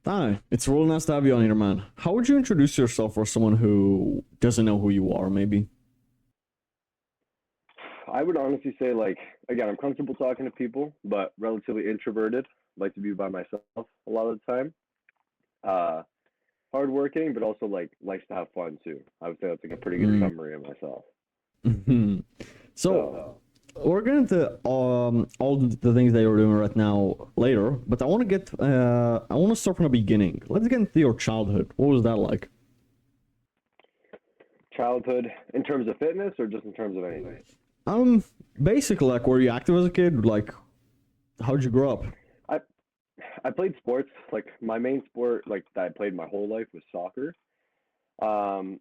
Hi, it's really nice to have you on here, man. How would you introduce yourself for someone who doesn't know who you are, maybe? I would honestly say, like, again, I'm comfortable talking to people, but relatively introverted. Like to be by myself a lot of the time. Uh, Hardworking, but also like likes to have fun too. I would say that's like a pretty good Mm. summary of myself. So, So, we're going to all the things that you're doing right now later, but I want to start from the beginning. Let's get into your childhood. What was that like? childhood in terms of fitness or just in terms of anything. Um, Basically, like, were you active as a kid? Like, how'd you grow up? I I played sports. Like my main sport, like that I played my whole life was soccer. Um,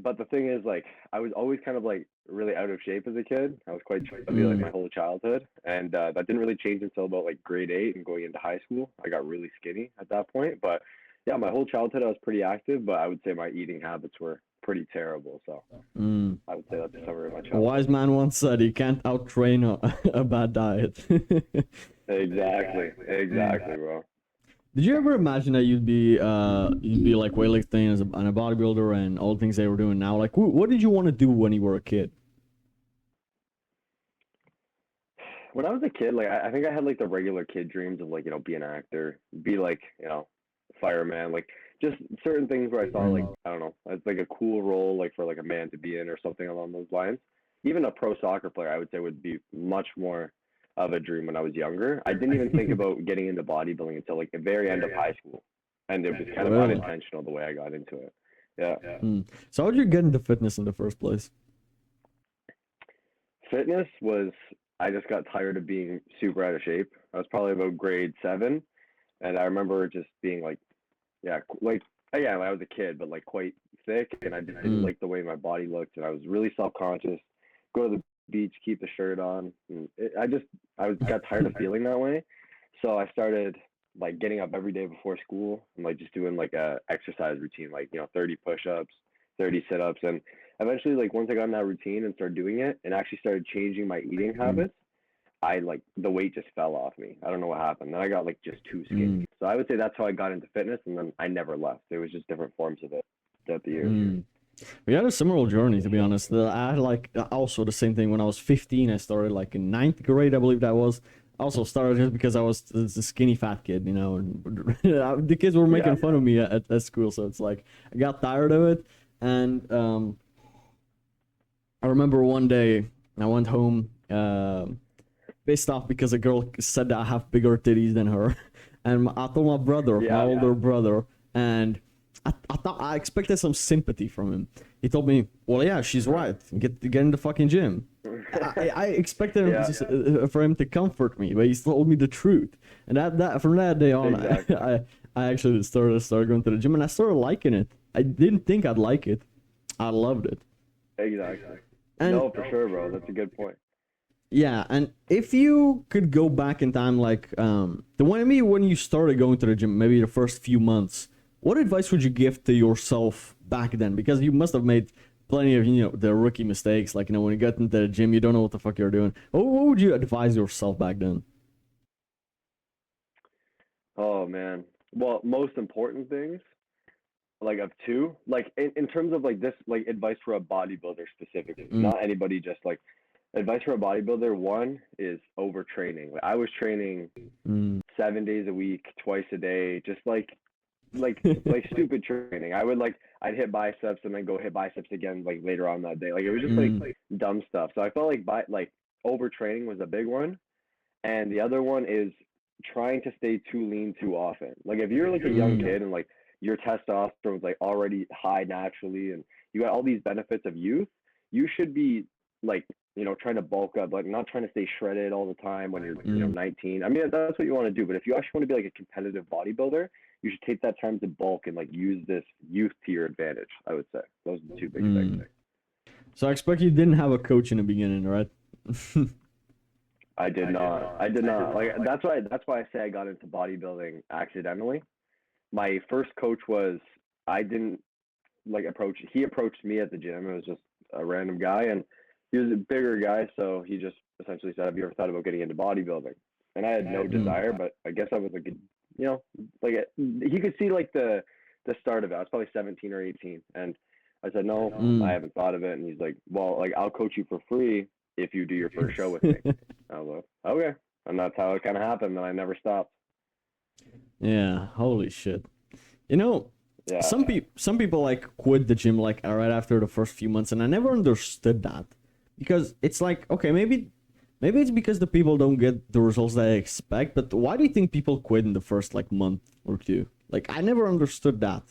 but the thing is, like, I was always kind of like really out of shape as a kid. I was quite chubby like my Mm. whole childhood, and that didn't really change until about like grade 8 and going into high school. I got really skinny at that point, but yeah, my whole childhood I was pretty active, but I would say my eating habits were pretty terrible. So Mm. I would say that's a summary of my A wise childhood. man once said you can't outtrain a bad diet. Exactly, exactly, bro. Did you ever imagine that you'd be like weightlifting as and a bodybuilder and all the things they were doing now? Like, what did you want to do when you were a kid? When I was a kid, like I think I had like the regular kid dreams of like be an actor, be like fireman, like just certain things where I saw like Mm. I don't know, it's like a cool role like for like a man to be in or something along those lines. Even a pro soccer player, I would say, would be much more of a dream when I was younger. I didn't even think about getting into bodybuilding until like the very end of high school, and it was kind of Really? unintentional the way I got into it. Yeah, Mm. So how did you get into fitness in the first place? fitness was I just got tired of being super out of shape. I was probably about grade 7. And I remember just being like, yeah, like again, I was a kid, but like quite thick, and I just didn't Mm. like the way my body looked, and I was really self conscious. Go to the beach, keep the shirt on, and I got tired of feeling that way, so I started like getting up every day before school and like just doing like a exercise routine, like 30 push-ups, 30 sit-ups, and eventually like once I got in that routine and started doing it, and actually started changing my eating Mm. habits. I like the weight just fell off me. I don't know what happened. Then I got like just too Mm. skinny. So I would say that's how I got into fitness, and then I never left. It was just different forms of it throughout the years. Mm. We had a similar journey, to be honest. I had like also the same thing when I was 15. I started like in ninth grade, I believe that was. I also started just because I was a skinny fat kid, and the kids were Yeah, making fun of me at school. So it's like I got tired of it, and I remember one day I went home pissed off because a girl said that I have bigger titties than her, and I told my brother, my yeah, older brother, and I thought I expected some sympathy from him. He told me, "Well, yeah, she's right. Get in the fucking gym." I expected him yeah, just, for him to comfort me, but he told me the truth, and that from that day on, exactly, I actually started going to the gym, and I started liking it. I didn't think I'd like it. I loved it, exactly. and No, for sure, bro. That's a good point. yeah, and if you could go back in time, like the one maybe when you started going to the gym, maybe the first few months, what advice would you give to yourself back then? Because you must have made plenty of the rookie mistakes, like when you get into the gym, you don't know what the fuck you're doing. What would you advise yourself back then? Oh man. Well, most important things like of two, like in terms of like this, like advice for a bodybuilder specifically, Mm, not anybody, just like advice for a bodybuilder. One is overtraining. Like I was training mm. 7 days a week, twice a day, just like stupid training. I'd hit biceps and then go hit biceps again like later on that day. Like it was just like Mm, dumb stuff. So I felt like overtraining was a big one. And the other one is trying to stay too lean too often. Like if you're like a young mm, kid and like your testosterone is like already high naturally and you got all these benefits of youth, you should be like trying to bulk up, like not trying to stay shredded all the time when you're mm. 19. I mean that's what you want to do, but if you actually want to be like a competitive bodybuilder, you should take that time to bulk and like use this youth to your advantage. I would say those are the two big things. Mm. So I expect you didn't have a coach in the beginning, right? I did not. I did not. Like that's why I say I got into bodybuilding accidentally. My first coach was I didn't like approach. He approached me at the gym. It was just a random guy, and he was a bigger guy, so he just essentially said, "Have you ever thought about getting into bodybuilding?" And I had no Mm, desire, but I guess I was like you know, like he could see like the start of it. I was probably 17 or 18, and I said, no, I haven't thought of it. And he's like, well, like I'll coach you for free if you do your first show with me. I was like, okay, and that's how it kind of happened. And I never stopped. Yeah, holy shit. You know, Yeah. some people like quit the gym like right after the first few months, and I never understood that because it's like, okay, maybe it's because the people don't get the results that I expect, but why do you think people quit in the first like month or two? Like I never understood that.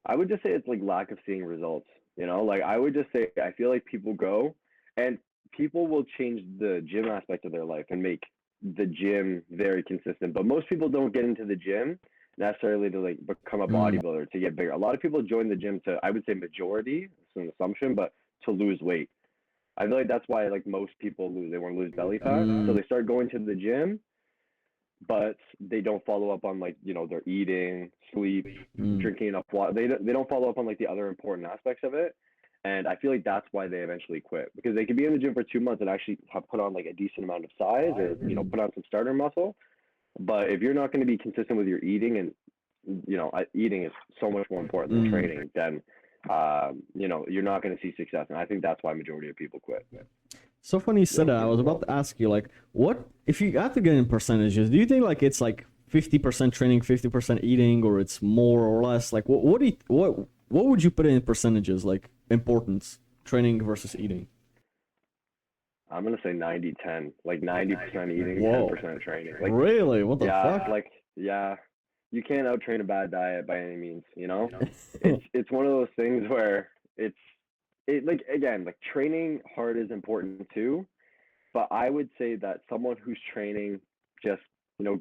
I would just say it's like lack of seeing results. You know, like I would just say I feel like people go and people will change the gym aspect of their life and make the gym very consistent. But most people don't get into the gym necessarily to like become a bodybuilder to get bigger. A lot of people join the gym to, I would say majority, it's an assumption, but to lose weight. I feel like that's why like most people lose. They want to lose belly fat, so they start going to the gym, but they don't follow up on like their eating, sleep, drinking enough water. They don't follow up on like the other important aspects of it, and I feel like that's why they eventually quit because they could be in the gym for 2 months and actually have put on like a decent amount of size or put on some starter muscle, but if you're not going to be consistent with your eating and eating is so much more important than training, then you're not going to see success, and I think that's why majority of people quit. So funny you said that. I was about to ask you, like, what if you have to get in percentages? Do you think like it's like 50% training, 50% eating, or it's more or less? Like, what would you put in percentages? Like importance, training versus eating. I'm gonna say 90-10, like 90% eating, 10% training. Like really? What the fuck? Like you can't out-train a bad diet by any means. It's one of those things where like again, like training hard is important too, but I would say that someone who's training just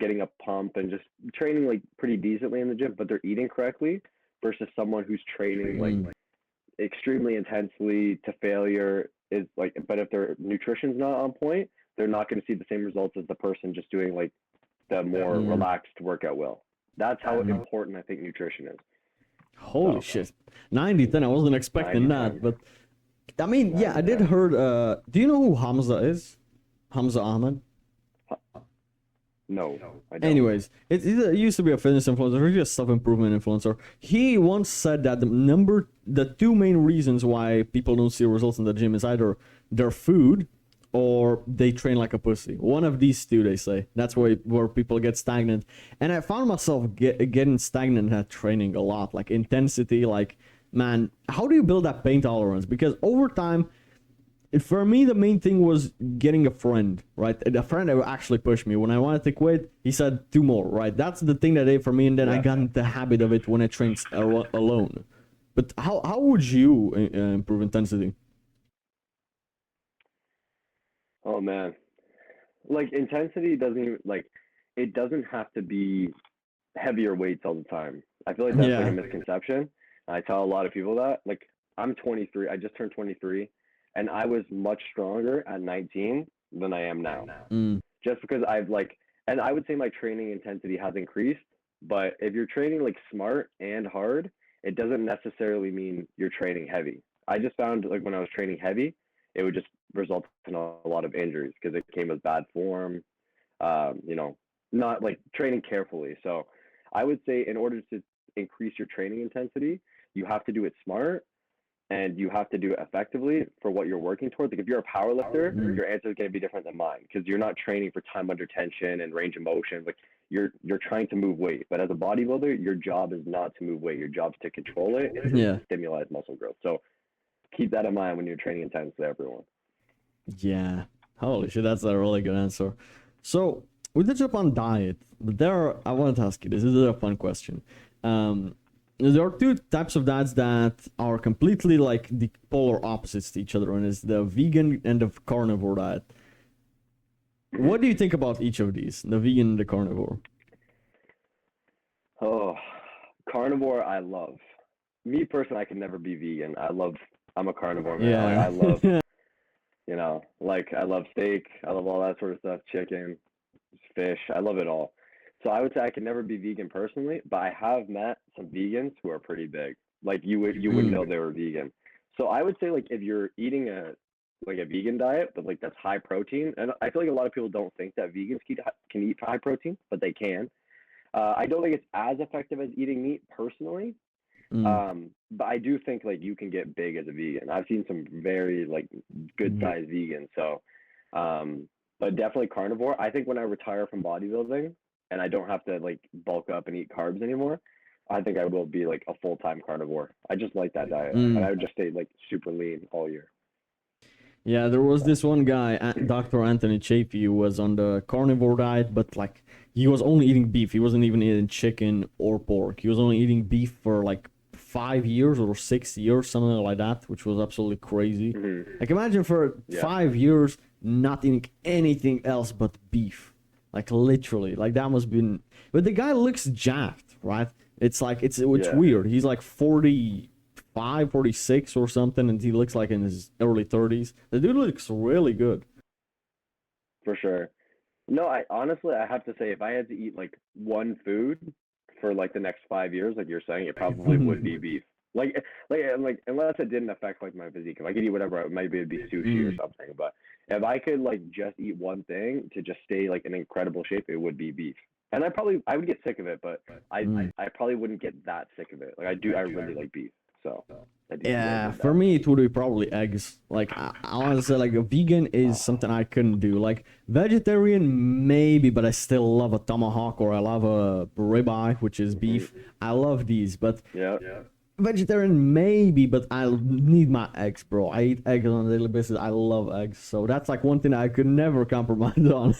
getting a pump and just training like pretty decently in the gym, but they're eating correctly, versus someone who's training like extremely intensely to failure is like, but if their nutrition's not on point, they're not going to see the same results as the person just doing like the more relaxed workout will. That's how important I think nutrition is. Holy shit. 90-10, I wasn't expecting 90-10. That, but I mean, yeah, I did heard, do you know who Hamza is? Hamza Ahmed? No, I don't. Anyways, he used to be a fitness influencer, really a self-improvement influencer. He once said that the two main reasons why people don't see results in the gym is either their food or they train like a pussy. One of these two, they say. That's where people get stagnant. And I found myself getting stagnant at training a lot, like intensity, like, man, how do you build that pain tolerance? Because over time, for me, the main thing was getting a friend, right? A friend that would actually push me. When I wanted to quit, he said, 2 more, right? That's the thing that did for me, and then I got into the habit of it when I trained alone. But how would you improve intensity? Oh man, like intensity doesn't even it doesn't have to be heavier weights all the time. I feel like that's like a misconception. I tell a lot of people that. Like I'm 23, I just turned 23, and I was much stronger at 19 than I am now. Just because and I would say my training intensity has increased, but if you're training like smart and hard, it doesn't necessarily mean you're training heavy. I just found like when I was training heavy, it would just result in a lot of injuries because it came with bad form, not like training carefully. So I would say in order to increase your training intensity, you have to do it smart and you have to do it effectively for what you're working towards. Like if you're a power lifter, your answer is going to be different than mine because you're not training for time under tension and range of motion. Like you're trying to move weight, but as a bodybuilder, your job is not to move weight. Your job is to control it and to stimulate muscle growth. So keep that in mind when you're training intensely, everyone. Yeah. Holy shit, that's a really good answer. So we touched upon diet, but I wanted to ask you this. This is a fun question. There are two types of diets that are completely like the polar opposites to each other, and it's the vegan and the carnivore diet. What do you think about each of these, the vegan and the carnivore? Oh, carnivore, I love. Me personally, I can never be vegan. I'm a carnivore man. Yeah. I love, I love steak. I love all that sort of stuff. Chicken, fish. I love it all. So I would say I can never be vegan personally, but I have met some vegans who are pretty big. Like you wouldn't know they were vegan. So I would say like if you're eating a like a vegan diet, but like that's high protein. And I feel like a lot of people don't think that vegans can eat high protein, but they can. I don't think it's as effective as eating meat personally. Mm. But I do think like you can get big as a vegan. I've seen some very like good sized vegans. So, but definitely carnivore. I think when I retire from bodybuilding and I don't have to like bulk up and eat carbs anymore, I think I will be like a full-time carnivore. I just like that diet, and I would just stay like super lean all year. Yeah, there was this one guy, Dr. Anthony Chafee, who was on the carnivore diet, but like he was only eating beef. He wasn't even eating chicken or pork. He was only eating beef for like 5 years or 6 years, something like that, which was absolutely crazy. Like imagine for 5 years not eating anything else but beef. Like literally, like that must been. But the guy looks jacked, right? It's like it's weird. He's like 45, 46 or something, and he looks like in his early 30s. The dude looks really good. For sure. No, I honestly I have to say if I had to eat like one food for like the next 5 years, like you're saying, it probably would be beef. Like unless it didn't affect like my physique. If I could eat whatever, maybe it'd be sushi or something. But if I could like just eat one thing to just stay like in incredible shape, it would be beef. And I would get sick of it, but I probably wouldn't get that sick of it. Like I really like beef. So I do Yeah, like for that. me it would be probably eggs. Like I want to say, like a vegan is something I couldn't do. Like vegetarian maybe, but I still love a tomahawk or I love a ribeye, which is beef. I love these, but Yeah. vegetarian maybe, but I need my eggs, bro. I eat eggs on a daily basis. I love eggs, so that's like one thing I could never compromise on.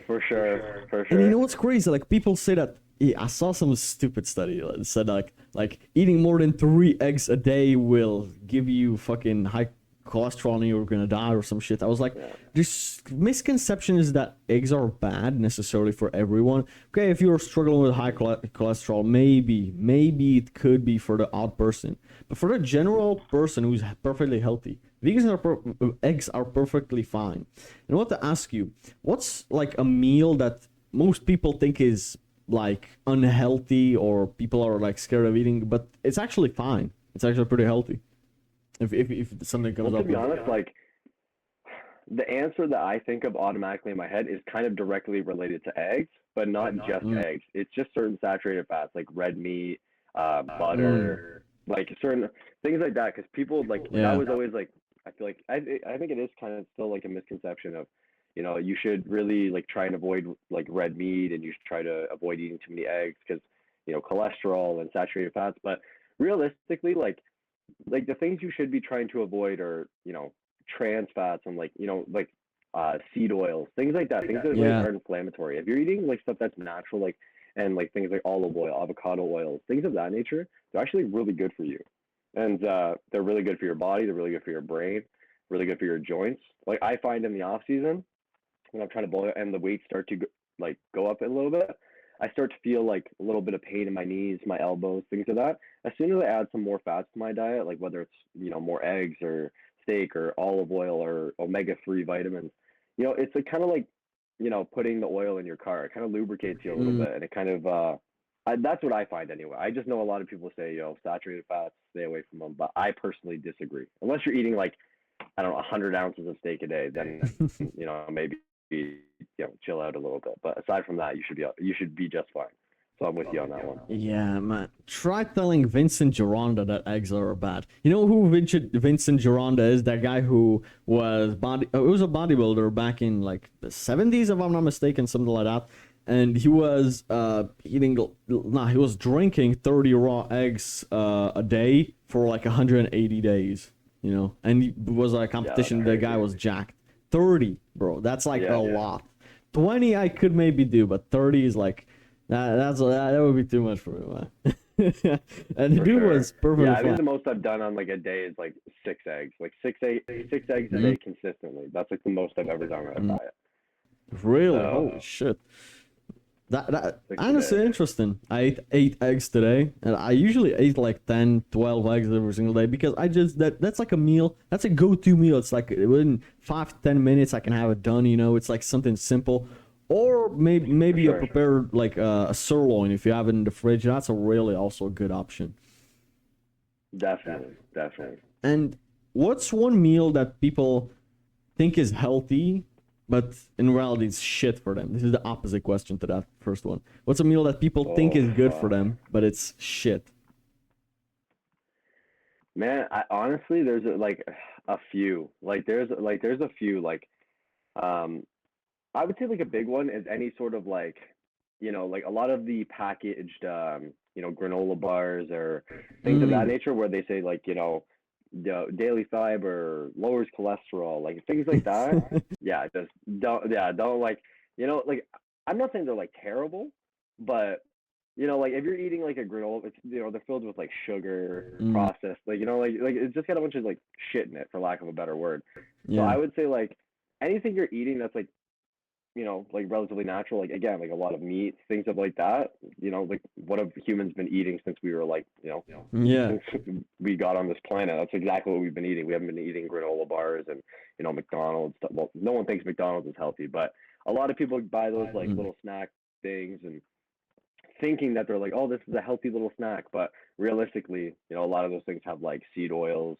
For sure. For And you know sure. what's crazy? Like people say that. Yeah, I saw some stupid study that said like eating more than 3 eggs a day will give you fucking high cholesterol and you're gonna die or some shit. I was like, this misconception is that eggs are bad necessarily for everyone. Okay, if you're struggling with high cholesterol, maybe it could be for the odd person, but for the general person who's perfectly healthy, eggs are perfectly fine. And I want to ask you, what's like a meal that most people think is like unhealthy or people are like scared of eating, but it's actually fine. It's actually pretty healthy. If something comes Well, to up be with it. honest, like the answer that I think of automatically in my head is kind of directly related to eggs, but not just eggs. It's just certain saturated fats like red meat, butter, like certain things like that. Because people like that was always like I feel like I think it is kind of still like a misconception of, you should really like try and avoid like red meat and you should try to avoid eating too many eggs because cholesterol and saturated fats. But realistically, like the things you should be trying to avoid are trans fats and like seed oils, things like that, things that really Yeah. aren't inflammatory. If you're eating like stuff that's natural, like and like things like olive oil, avocado oils, things of that nature, they're actually really good for you, and they're really good for your body, they're really good for your brain, really good for your joints. Like I find in the off season when I'm trying to boil and the weights start to go up a little bit, I start to feel like a little bit of pain in my knees, my elbows, things like that. As soon as I add some more fats to my diet, like whether it's more eggs or steak or olive oil or omega-3 vitamins, it's like kind of like putting the oil in your car. It kind of lubricates you a little bit, and it kind of that's what I find anyway. I just know a lot of people say saturated fats, stay away from them, but I personally disagree. Unless you're eating like I don't know 100 ounces of steak a day, then maybe chill out a little bit. But aside from that, you should be just fine. So I'm with you on that one. Yeah, man. Try telling Vincent Gironda that eggs are bad. You know who Vincent Gironda is? That guy who was a bodybuilder back in like the 70s, if I'm not mistaken, something like that. And he was he was drinking 30 raw eggs a day for like 180 days. And it was a competition. The guy was jacked. 30, bro. That's like a lot. 20 I could maybe do, but 30 is like that would be too much for me, man. And the dude was perfectly I think fine. the most I've done on like a day is like 6 eggs, like six eggs a day consistently. That's like the most I've ever done on a diet. Really? Holy shit. That honestly interesting. I ate 8 eggs today, and I usually ate like 10, 12 eggs every single day because that's like a meal. That's a go-to meal. It's like within 5 to 10 minutes I can have it done. It's like something simple, or maybe you prepare like a sirloin if you have it in the fridge. That's a really also a good option. Definitely. And what's one meal that people think is healthy, but in reality it's shit for them? This is the opposite question to that first one. What's a meal that people think Oh is good for fuck. them, but it's shit? Man, I honestly there's like a few. There's a few um I would say like a big one is any sort of like, like a lot of the packaged, granola bars or things of that Mm. nature where they say like, daily fiber lowers cholesterol, like things like that. Yeah, just don't like, like I'm not saying they're like terrible, but like if you're eating like a granola, it's they're filled with like sugar, Mm. processed, like like it's just got a bunch of like shit in it for lack of a better word. So Yeah. I would say like anything you're eating that's like like relatively natural, like again, like a lot of meat, things of like that. Like what have humans been eating since we were like, Yeah. since we got on this planet? That's exactly what we've been eating. We haven't been eating granola bars and McDonald's stuff. Well, no one thinks McDonald's is healthy, but a lot of people buy those like Mm. little snack things and thinking that they're like, oh, this is a healthy little snack, but realistically, a lot of those things have like seed oils,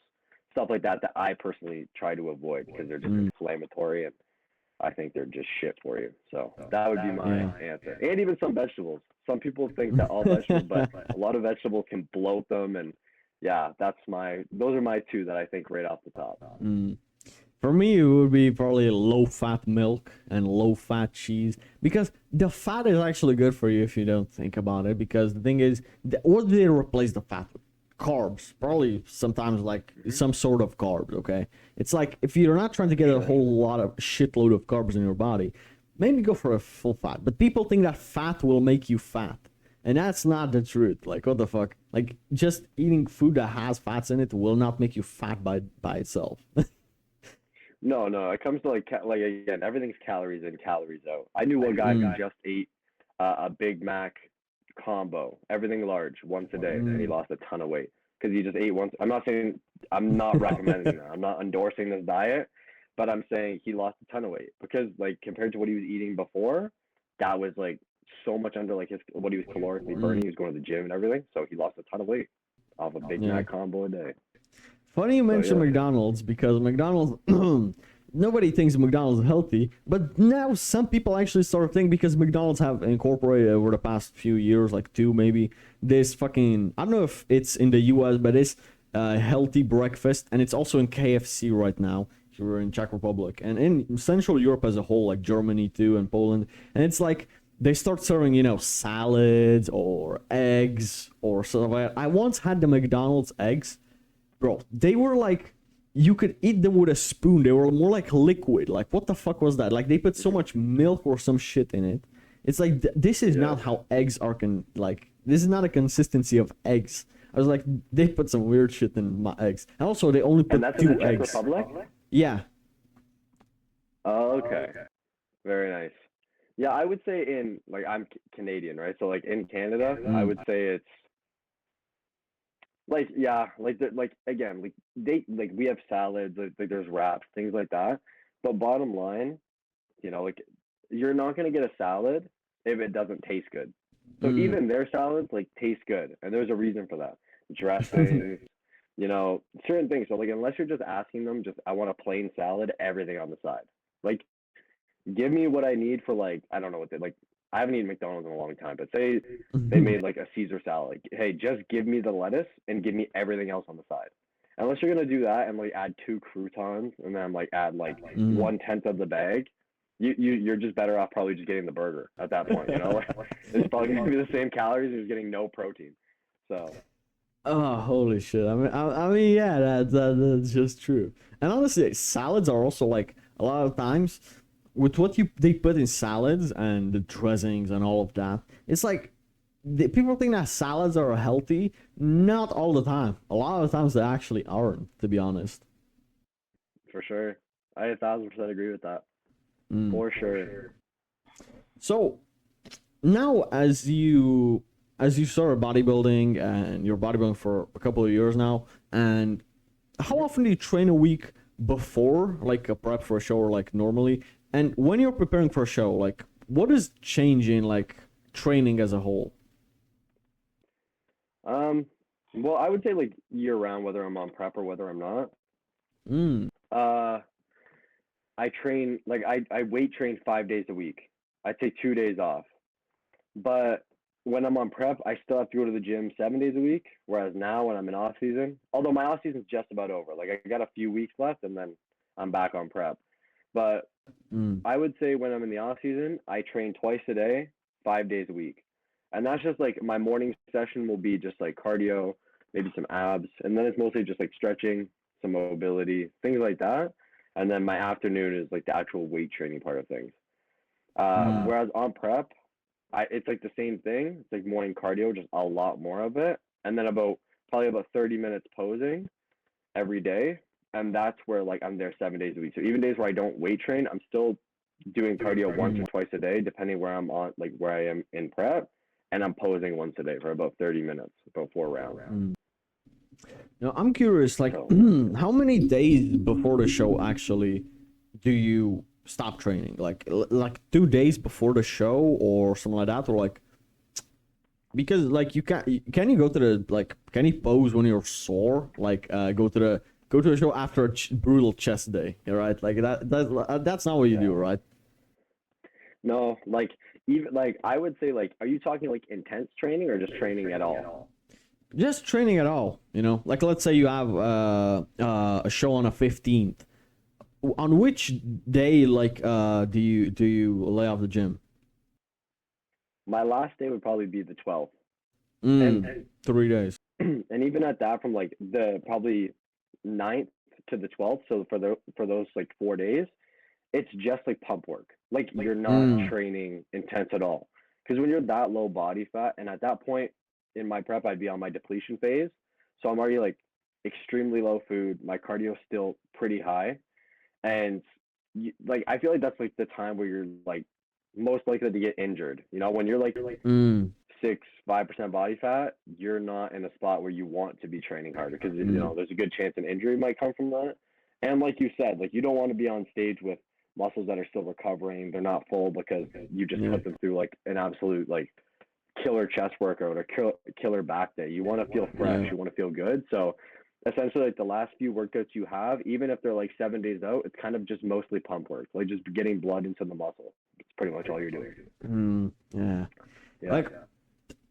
stuff like that that I personally try to avoid because they're just Mm. inflammatory and I think they're just shit for you. So that would be my Yeah. answer. And even some vegetables. Some people think that all vegetables, but a lot of vegetables can bloat them. And yeah, those are my two that I think right off the top. Mm. For me, it would be probably low fat milk and low fat cheese because the fat is actually good for you if you don't think about it. Because the thing is, what do they replace the fat with? Carbs, probably sometimes like some sort of carbs. Okay, it's like if you're not trying to get a Sure. whole lot of shitload of carbs in your body, maybe go for a full fat. But people think that fat will make you fat, and that's not the truth. Like what the fuck? Like just eating food that has fats in it will not make you fat by itself. No, no. It comes to like again, everything's calories in, calories out. I knew a guy who Mm. just ate a Big Mac combo, everything large, once a day, and he Mm. lost a ton of weight because he just ate once. I'm not recommending that. I'm not endorsing this diet, but I'm saying he lost a ton of weight because like compared to what he was eating before, that was like so much under like his what he was calorically Mm. burning. He was going to the gym and everything, so he lost a ton of weight off a Big Yeah. Mac combo a day. Funny you So mentioned yeah. McDonald's because McDonald's, nobody thinks McDonald's is healthy, but now some people actually start to think because McDonald's have incorporated over the past few years, like two maybe, this fucking, I don't know if it's in the US, but it's healthy breakfast, and it's also in KFC right now. If you're in Czech Republic and in Central Europe as a whole, like Germany too and Poland, and it's like they start serving, salads or eggs or stuff like that. I once had the McDonald's eggs. Bro, they were like, you could eat them with a spoon. They were more like liquid. Like, what the fuck was that? Like, they put so much milk or some shit in it. It's like, this is Yeah. not how eggs are, this is not a consistency of eggs. I was like, they put some weird shit in my eggs. And also, they only And put that's in the two Czech eggs. Republic? Yeah. Oh, okay. Very nice. Yeah, I would say in like I'm Canadian, right? So like in Canada, I Mm. would say it's like yeah, like again, like we have salads, like there's wraps, things like that. But bottom line, like you're not gonna get a salad if it doesn't taste good. So Mm. even their salads like taste good, and there's a reason for that. Dressings, certain things. So like unless you're just asking them, just I want a plain salad, everything on the side. Like give me what I need for like I don't know what they like. I haven't eaten McDonald's in a long time, but say they made like a Caesar salad. Like, hey, just give me the lettuce and give me everything else on the side. Unless you're gonna do that and like add two croutons and then like add like Mm. 1/10 of the bag, you're just better off probably just getting the burger at that point. It's probably gonna be the same calories. You're just getting no protein. So Oh, holy shit. I mean, yeah, that's just true. And honestly, salads are also like a lot of times with what they put in salads and the dressings and all of that. It's like people think that salads are healthy. Not all the time. A lot of times they actually aren't, to be honest. for sure, I 1,000% agree with that. Mm. For sure. So now, as you started bodybuilding and you're bodybuilding for a couple of years now, and how often do you train a week before like a prep for a show or like normally, and when you're preparing for a show, like what is changing like training as a whole? Um, well, I would say like year round, whether I'm on prep or whether I'm not. Mm. Uh, I train like I weight train 5 days a week. I take 2 days off. But when I'm on prep, I still have to go to the gym 7 days a week. Whereas now, when I'm in off season, although my off season's just about over, like I got a few weeks left, and then I'm back on prep. But Mm. I would say when I'm in the off season, I train twice a day, 5 days a week, and that's just like my morning session will be just like cardio, maybe some abs, and then it's mostly just like stretching, some mobility, things like that. And then my afternoon is like the actual weight training part of things. Mm. Whereas on prep, it's like the same thing. It's like morning cardio, just a lot more of it, and then probably about 30 minutes posing every day, and that's where like I'm there 7 days a week. So even days where I don't weight train, I'm still doing cardio once or Mm. twice a day, depending where I'm on, like where I am in prep, and I'm posing once a day for about 30 minutes, about 4 rounds. Mm. Now, I'm curious, like, So how many days before the show actually do you stop training? Like 2 days before the show or something like that, or like because like can you go to the like can you pose when you're sore? Like go to the show after a brutal chest day, right? Like that's not what you do, yeah, right? no, like even like I would say like, are you talking like intense training or just training at all? Just training at all, you know. Like let's say you have a show on a 15th. On which day like do you lay off the gym? My last day would probably be the 12th, and Mm, 3 days. and even at that, from like the probably 9th to the 12th, so for those like 4 days, it's just like pump work. Like you're not Mm, training intense at all. Because when you're that low body fat, and at that point in my prep, I'd be on my depletion phase. So I'm already like extremely low food. My cardio is still pretty high. And like, I feel like that's like the time where you're like most likely to get injured. You know, when you're like mm, 5% body fat, you're not in a spot where you want to be training harder because you mm, know there's a good chance an injury might come from that. And like you said, like you don't want to be on stage with muscles that are still recovering. They're not full because you just yeah, put them through like an absolute like killer chest workout or killer back day. You want to feel fresh. yeah. You want to feel good. So essentially, like the last few workouts you have, even if they're like 7 days out, it's kind of just mostly pump work, like just getting blood into the muscle. It's pretty much all you're doing. Yeah. Yeah. Like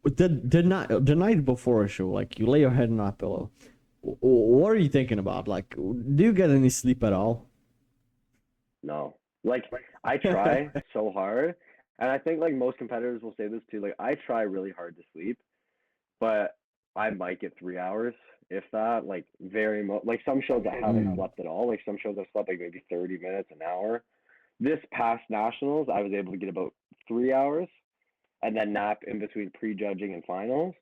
the night before a show, like you lay your head on that pillow. What are you thinking about? Like, do you get any sleep at all? No. Like I try so hard, and I think like most competitors will say this too. Like I try really hard to sleep, but I might get 3 hours, if that. Like like some shows I haven't Mm, slept at all. Like some shows I've slept like maybe 30 minutes, an hour. This past nationals, I was able to get about 3 hours, and then nap in between prejudging and finals.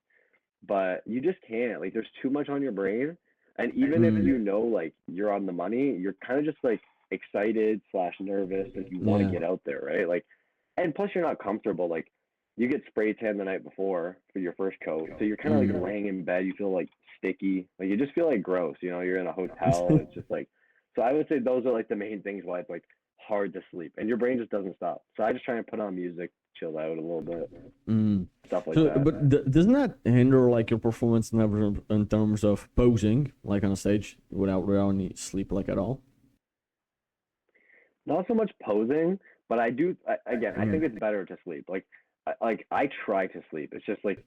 But you just can't. Like there's too much on your brain, and even if mm, you know like you're on the money, you're kind of just like excited slash nervous, like you want to yeah. get out there, right? Like, and plus you're not comfortable. Like you get spray tan the night before for your first coat, so you're kind of like Mm. laying in bed. You feel like sticky, like you just feel like gross. You know, you're in a hotel. It's just like, so I would say those are like the main things why it's like hard to sleep, and your brain just doesn't stop. So I just try and put on music, chill out a little bit, Mm. stuff like So, that. but doesn't that hinder like your performance in terms of posing, like on a stage, without any sleep, like at all? Not so much posing, but I do. Again, I think Mm. it's better to sleep. Like I try to sleep. It's just like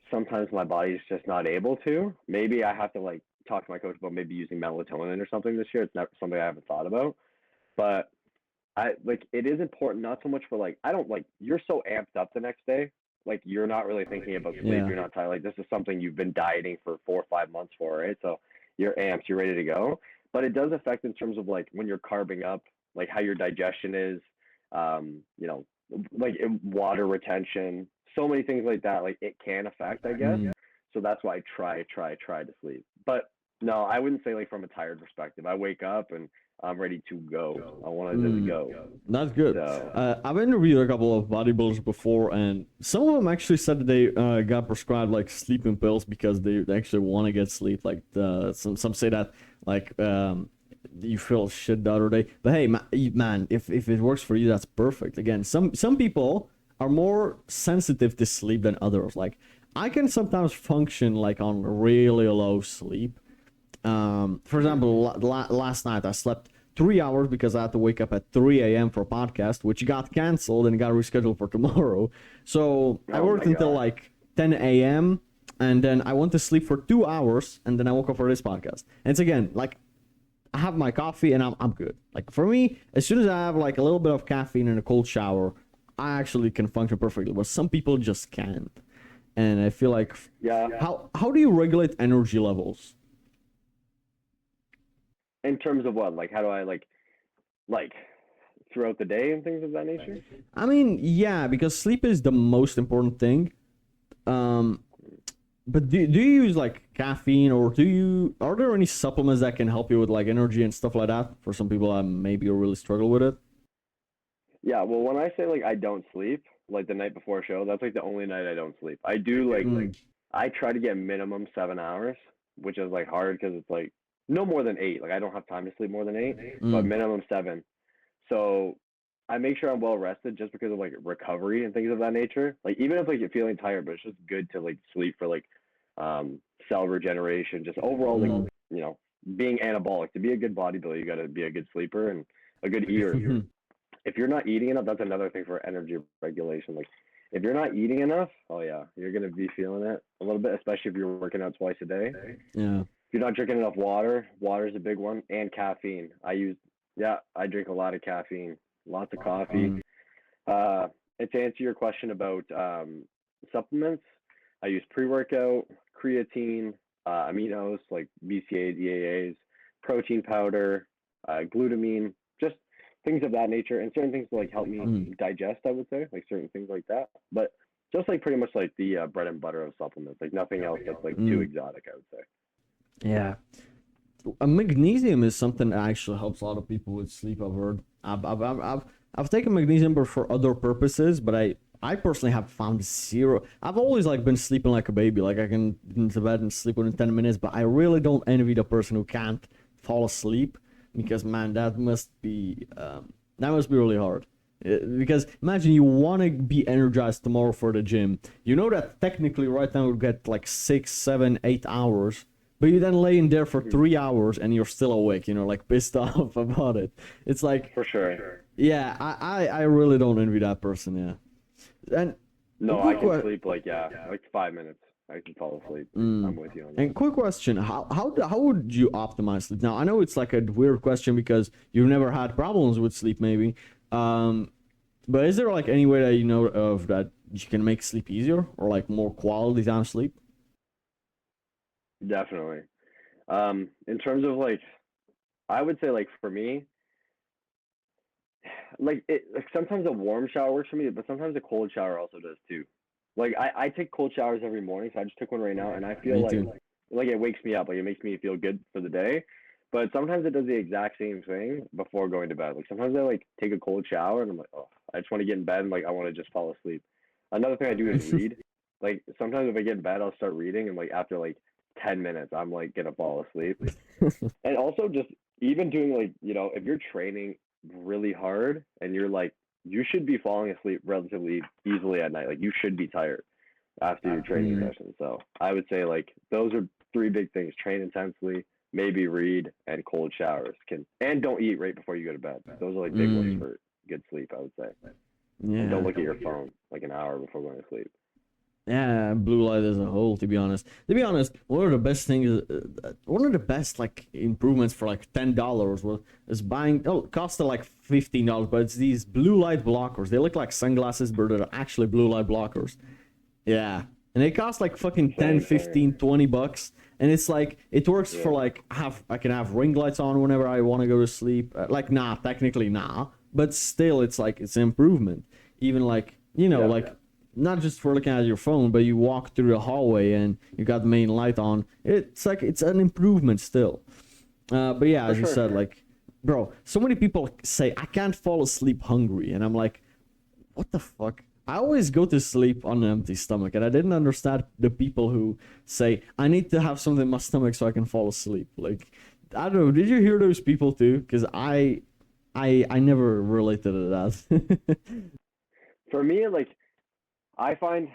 sometimes my body's just not able to. Maybe I have to like talk to my coach about maybe using melatonin or something this year. It's not something I haven't thought about, but I like it is important not so much for like I don't like you're so amped up the next day. Like you're not really thinking about sleep. Yeah. You're not tired. Like this is something you've been dieting for 4 or 5 months for, right? So you're amped. You're ready to go. But it does affect in terms of like when you're carbing up, like how your digestion is, you know, like water retention, so many things like that. Like it can affect, I guess. Mm. So that's why I try to sleep. But no, I wouldn't say like from a tired perspective. I wake up and I'm ready to go. I want to just Mm. go. That's good. So I've interviewed a couple of bodybuilders before, and some of them actually said that they got prescribed like sleeping pills because they actually want to get sleep. Like some say that like you feel shit the other day. But hey, man, if it works for you, that's perfect. Again, some people are more sensitive to sleep than others. Like I can sometimes function like on really low sleep, For example, last night I slept 3 hours because I had to wake up at 3 a.m. for a podcast, which got canceled and got rescheduled for tomorrow. So I Oh worked my until God. like 10 a.m. and then I went to sleep for 2 hours and then I woke up for this podcast. And it's again like I have my coffee and I'm good. Like for me, as soon as I have like a little bit of caffeine and a cold shower, I actually can function perfectly. But some people just can't. And I feel like Yeah. how do you regulate energy levels? In terms of what? Like, how do I like throughout the day and things of that nature? I mean, yeah, because sleep is the most important thing. Um, but do you use like caffeine or are there any supplements that can help you with like energy and stuff like that? For some people that maybe really struggle with it. Yeah. Well, when I say like I don't sleep, like the night before a show, that's like the only night I don't sleep. I do Mm, I try to get minimum 7 hours, which is like hard because it's like no more than 8. Like I don't have time to sleep more than 8, but mm, minimum 7. So I make sure I'm well rested just because of like recovery and things of that nature. Like even if like you're feeling tired, but it's just good to like sleep for like um cell regeneration, just overall like mm. you know being anabolic. To be a good bodybuilder, you got to be a good sleeper and a good eater. If you're not eating enough, that's another thing for energy regulation. Like if you're not eating enough, oh yeah, you're gonna be feeling it a little bit, especially if you're working out twice a day. If Yeah. you're not drinking enough water, water's a big one, and caffeine. I drink a lot of caffeine, lots of coffee. Mm, Uh, and to answer your question about supplements, I use pre-workout, creatine, aminos like BCA, DAAs, protein powder, glutamine, just things of that nature, and certain things to like help me mm, digest. I would say like certain things like that, but just like pretty much like the bread and butter of supplements, like nothing else that's like too mm. exotic. I would say. Yeah. Magnesium is something that actually helps a lot of people with sleep. I've heard. I've taken magnesium but for other purposes, but I personally have found zero. I've always like been sleeping like a baby. Like I can get into bed and sleep within 10 minutes, but I really don't envy the person who can't fall asleep because man, that must be really hard. Because imagine you want to be energized tomorrow for the gym. You know that technically right now you get like 6, 7, 8 hours, but you then lay in there for Mhm. 3 hours and you're still awake, like pissed off about it. It's like, For sure. yeah, I really don't envy that person, yeah. And a No, I quick can que- sleep like like 5 minutes. I can fall asleep. I'm mm, with you on and that. quick question, how would you optimize sleep? Now, I know it's like a weird question because you've never had problems with sleep, maybe. Um, but is there like any way that you know of that you can make sleep easier or like more quality time sleep? Definitely. In terms of like, I would say like for me, like sometimes a warm shower works for me, but sometimes a cold shower also does too. Like I take cold showers every morning, so I just took one right now, and I feel Me too. like it wakes me up, like it makes me feel good for the day. But sometimes it does the exact same thing before going to bed. Like sometimes I like take a cold shower and I'm like, oh, I just want to get in bed and like I want to just fall asleep. Another thing I do is read. Like sometimes if I get in bed, I'll start reading, and like after like 10 minutes, I'm like gonna fall asleep. And also just even doing like, if you're training really hard and you're like you should be falling asleep relatively easily at night. Like you should be tired after your training Mm, session. So I would say like those are three big things. Train intensely, maybe read, and cold showers and don't eat right before you go to bed. Those are like big ones mm, for good sleep, I would say. And don't yeah. look at your phone like an hour before going to sleep. Yeah, blue light as a whole. To be honest, one of the best things, one of the best like improvements for like $10 was is buying. Oh, it costed like $15, but it's these blue light blockers. They look like sunglasses, but they're actually blue light blockers. Yeah, and they cost like fucking 10, Same, same. 15, $20, and it's like it works for Yeah, like I can have ring lights on whenever I want to go to sleep. Like nah, technically nah, but still it's like it's an improvement. Even like yeah, like not just for looking at your phone, but you walk through the hallway and you got the main light on. It's like it's an improvement still. But yeah, for as you sure. said, like bro, so many people say I can't fall asleep hungry, and I'm like, what the fuck? I always go to sleep on an empty stomach, and I didn't understand the people who say I need to have something in my stomach so I can fall asleep. Like, I don't know. Did you hear those people too? Because I never related to that. For me, like I find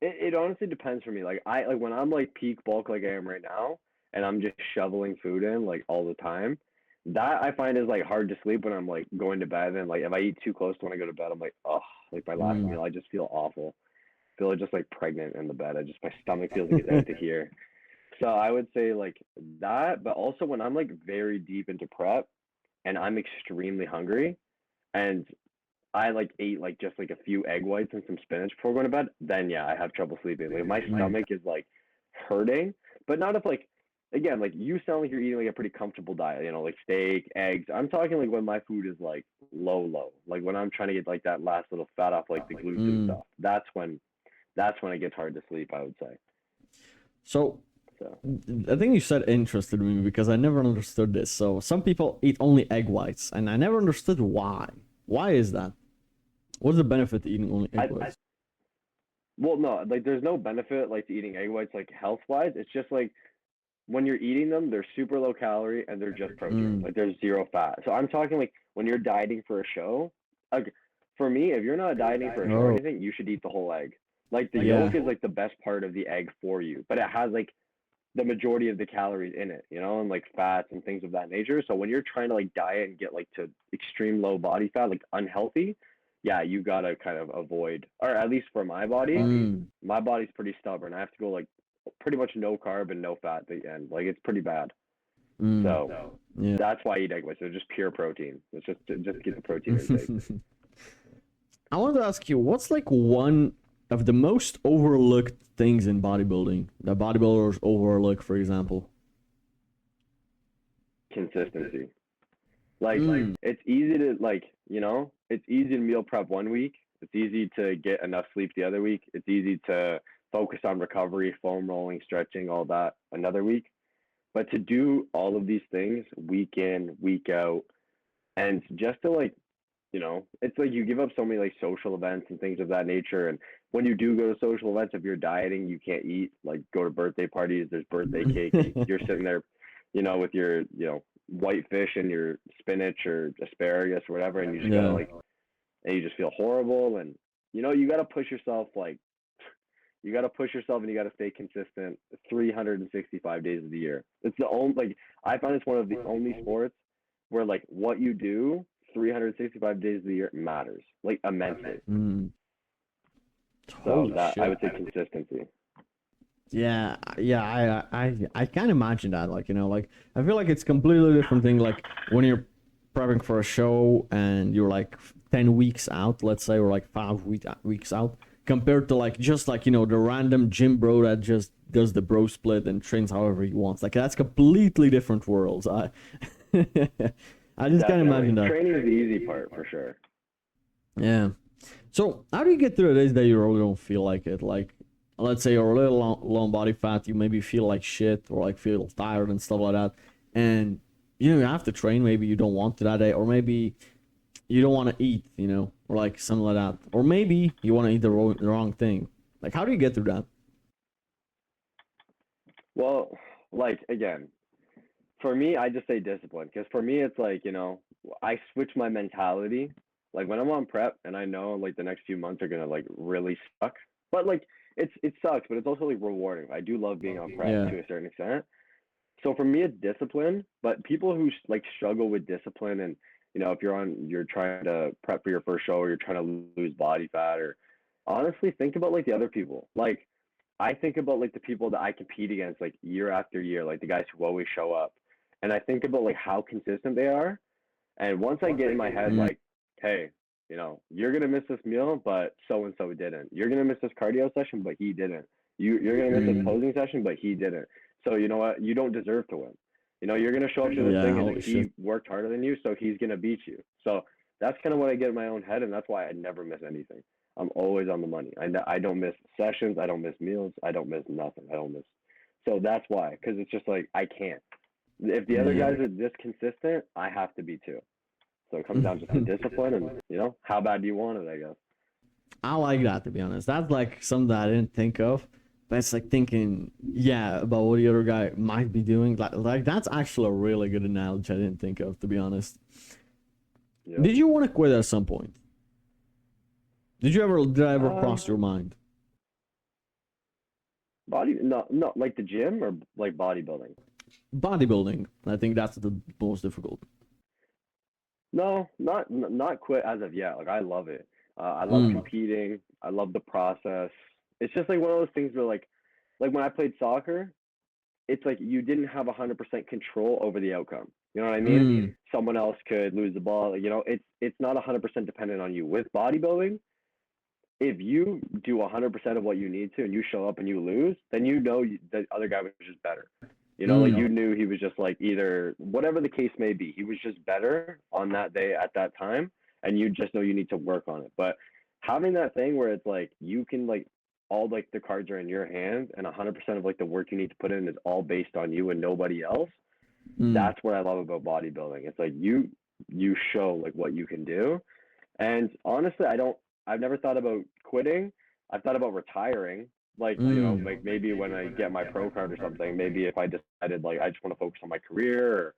it honestly depends for me. Like I like when I'm like peak bulk like I am right now, and I'm just shoveling food in like all the time, that I find is like hard to sleep when I'm like going to bed, and like if I eat too close to when I go to bed, I'm like, oh, like my last Mm. meal, I just feel awful. I feel just like pregnant in the bed. My stomach feels like it's out to here. So I would say like that, but also when I'm like very deep into prep and I'm extremely hungry and I like ate like just like a few egg whites and some spinach before going to bed, then yeah, I have trouble sleeping. Like my Mm. stomach is like hurting, but not if like again, like you sound like you're eating like a pretty comfortable diet, you know, like steak, eggs. I'm talking like when my food is like low, like when I'm trying to get like that last little fat off like the glutes and Mm. stuff. That's when it gets hard to sleep, I would say. So So I think you said interested me because I never understood this. So some people eat only egg whites, and I never understood why. Why is that? What's the benefit to eating only egg I whites? well no, like there's no benefit like to eating egg whites like health wise. It's just like when you're eating them, they're super low calorie and they're just protein. Mm. Like there's zero fat. So I'm talking like when you're dieting for a show, like for me, if you're not dieting for a show or Oh, anything, you should eat the whole egg. Like the yeah. yolk is like the best part of the egg for you, but it has like the majority of the calories in it, you know, and like fats and things of that nature. So when you're trying to like diet and get like to extreme low body fat, like unhealthy, yeah, you gotta kind of avoid, or at least for Mm. my body's pretty stubborn. I have to go like pretty much no carb and no fat at the end. Like it's pretty bad. Mm. So Yeah. that's why I eat egg whites. They're just pure protein. It's just get the protein intake. I want to ask you, what's like one of the most overlooked things in bodybuilding that bodybuilders overlook, for example? Consistency. Like Mm. it's easy to like, you know, it's easy to meal prep one week. It's easy to get enough sleep the other week. It's easy to focus on recovery, foam rolling, stretching, all that another week. But to do all of these things week in, week out, and just to like, you know, it's like you give up so many like social events and things of that nature. And when you do go to social events, if you're dieting, you can't eat. Like go to birthday parties, there's birthday cake, and you're sitting there, you know, with your, you know, white fish and your spinach or asparagus or whatever, and you just gotta Yeah. like, and you just feel horrible. And you know, you gotta push yourself. Like you gotta push yourself, and you gotta stay consistent 365 days of the year. It's the only like I find it's one of the only sports where like what you do 365 days of the year matters like immensely. Mm. So Holy that I shit. would say consistency. Yeah, yeah, I can't imagine that. Like, you know, like I feel like it's completely different thing. Like when you're prepping for a show and you're like 10 weeks out, let's say, or like 5 weeks out, compared to like just like you know the random gym bro that just does the bro split and trains however he wants. Like that's completely different worlds. I I just can't Definitely. imagine that. Training is the easy part for sure. Yeah. So how do you get through the days that you really don't feel like it? Like, let's say you're a little low on body fat, you maybe feel like shit or like feel tired and stuff like that, and you know you have to train. Maybe you don't want to that day, or maybe you don't want to eat, you know, or like something like that, or maybe you want to eat the wrong thing. Like, how do you get through that? Well, like again, for me, I just say discipline because for me, it's like, you know, I switch my mentality. Like when I'm on prep and I know like the next few months are gonna like really suck, but like it sucks, but it's also like rewarding. I do love being on prep Yeah. to a certain extent. So for me, it's discipline. But people who like struggle with discipline, and you know, if you're trying to prep for your first show, or you're trying to lose body fat, or honestly, think about like the other people. Like I think about like the people that I compete against, like year after year, like the guys who always show up, and I think about like how consistent they are. And once I get in my head, Mm. like, hey, you know, you're gonna miss this meal, but so and so didn't. You're gonna miss this cardio session, but he didn't. You're gonna miss this Mm. posing session, but he didn't. So you know what? You don't deserve to win. You know, you're gonna show up to this Yeah. thing, and Holy he shit. worked harder than you, so he's gonna beat you. So that's kind of what I get in my own head, and that's why I never miss anything. I'm always on the money. I don't miss sessions. I don't miss meals. I don't miss nothing. I don't miss. So that's why, because it's just like I can't. If the other Yeah. guys are this consistent, I have to be too. So it comes down just to discipline and, you know, how bad do you want it, I guess. I like that, to be honest. That's like something that I didn't think of. But it's like thinking, yeah, about what the other guy might be doing. Like that's actually a really good analogy I didn't think of, to be honest. Yep. Did you want to quit at some point? Did I ever Um, cross your mind? no, like the gym or like bodybuilding. bodybuilding. I think that's the most difficult. No, not quit as of yet. Like I love it. I love competing. I love the process. It's just like one of those things where like when I played soccer, it's like you didn't have 100% control over the outcome. You know what I mean? Someone else could lose the ball. You know, it's not 100% dependent on you. With bodybuilding, if you do 100% of what you need to and you show up and you lose, then you know the other guy was just better. You know, like you knew he was just like either whatever the case may be, he was just better on that day at that time, and you just know you need to work on it. But having that thing where it's like you can like all like the cards are in your hands and 100% of like the work you need to put in is all based on you and nobody else. That's what I love about bodybuilding. It's like you show like what you can do. And honestly, I've never thought about quitting. I've thought about retiring. Like, you know, like maybe when I get my pro card or something, maybe if I decided like I just want to focus on my career, or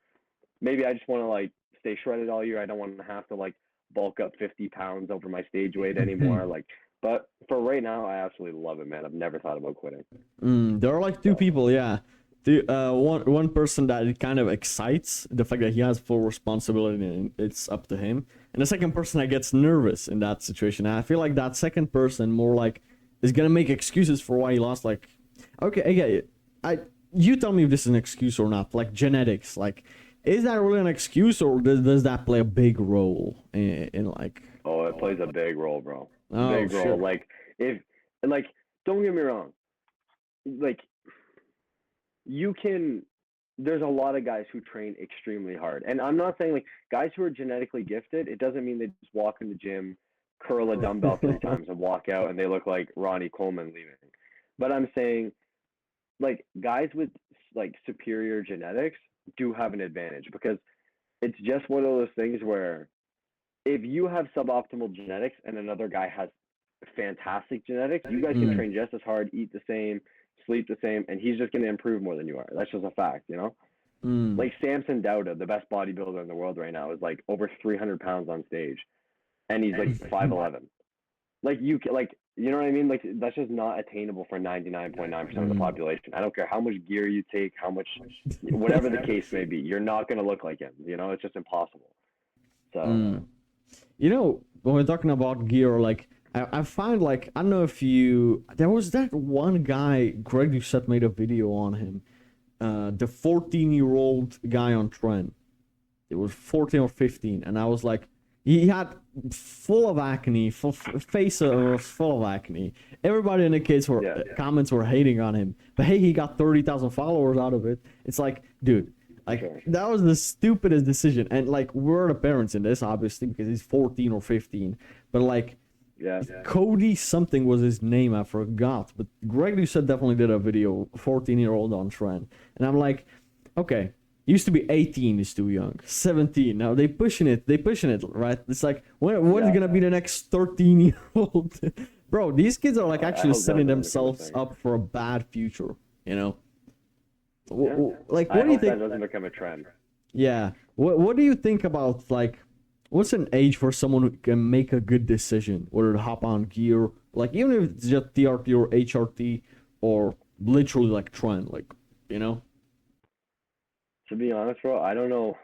maybe I just want to like stay shredded all year. I don't want to have to like bulk up 50 pounds over my stage weight anymore. Like, but for right now, I absolutely love it, man. I've never thought about quitting. There are like two people, yeah. One person that it kind of excites the fact that he has full responsibility and it's up to him, and the second person that gets nervous in that situation. And I feel like that second person more like is gonna make excuses for why he lost. Like, okay, you tell me if this is an excuse or not. Like genetics, like is that really an excuse, or does that play a big role in like? Oh, it plays a big role, bro. Oh, Big role. sure. Like if and like don't get me wrong, like you can there's a lot of guys who train extremely hard. And I'm not saying like guys who are genetically gifted, it doesn't mean they just walk in the gym, curl a dumbbell 3 times and walk out and they look like Ronnie Coleman leaving. But I'm saying like guys with like superior genetics do have an advantage because it's just one of those things where if you have suboptimal genetics and another guy has fantastic genetics, you guys can train just as hard, eat the same, sleep the same, and he's just going to improve more than you are. That's just a fact, you know? Like Samson Dauda, the best bodybuilder in the world right now, is like over 300 pounds on stage, and he's like 5'11". Like you know what I mean? Like that's just not attainable for 99.9% of the population. I don't care how much gear you take, how much, whatever the case may be, you're not going to look like him. You know, it's just impossible. So, you know, when we're talking about gear, like I find like I don't know if there was that one guy Greg Doucette made a video on him, the 14-year-old guy on trend. It was 14 or 15, and I was like, he had full of acne, face was full of acne. Everybody in the comments were hating on him, but hey, he got 30,000 followers out of it. It's like, dude. Like that was the stupidest decision, and like we're the parents in this, obviously, because he's 14 or 15. But like, Cody something was his name, I forgot. But Greg Doucette definitely did a video, 14-year-old on trend, and I'm like, okay, used to be 18 is too young, 17. Now they pushing it, right? It's like, what is gonna be the next 13-year-old? Bro, these kids are like actually setting themselves up for a bad future, you know. Like, what do you think? That doesn't become a trend. Yeah. What do you think about like, what's an age for someone who can make a good decision, whether to hop on gear, like even if it's just TRT or HRT, or literally like trend, like, you know? To be honest, bro, I don't know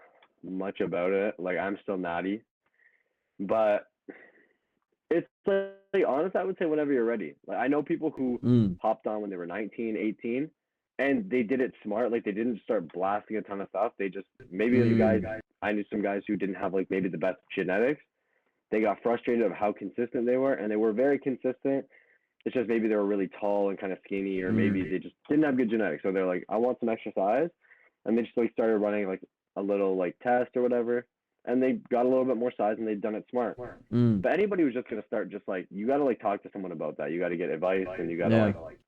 much about it. Like I'm still natty, but it's like honest. I would say whenever you're ready. Like I know people who hopped on when they were 19, 18. And they did it smart. Like they didn't start blasting a ton of stuff. They just maybe the guys. I knew some guys who didn't have like maybe the best genetics. They got frustrated of how consistent they were, and they were very consistent. It's just maybe they were really tall and kind of skinny, or maybe they just didn't have good genetics. So they're like, I want some exercise, and they just like started running like a little like test or whatever, and they got a little bit more size, and they'd done it smart. But anybody who's just gonna start, just like you got to like talk to someone about that. You got to get advice, and you got to like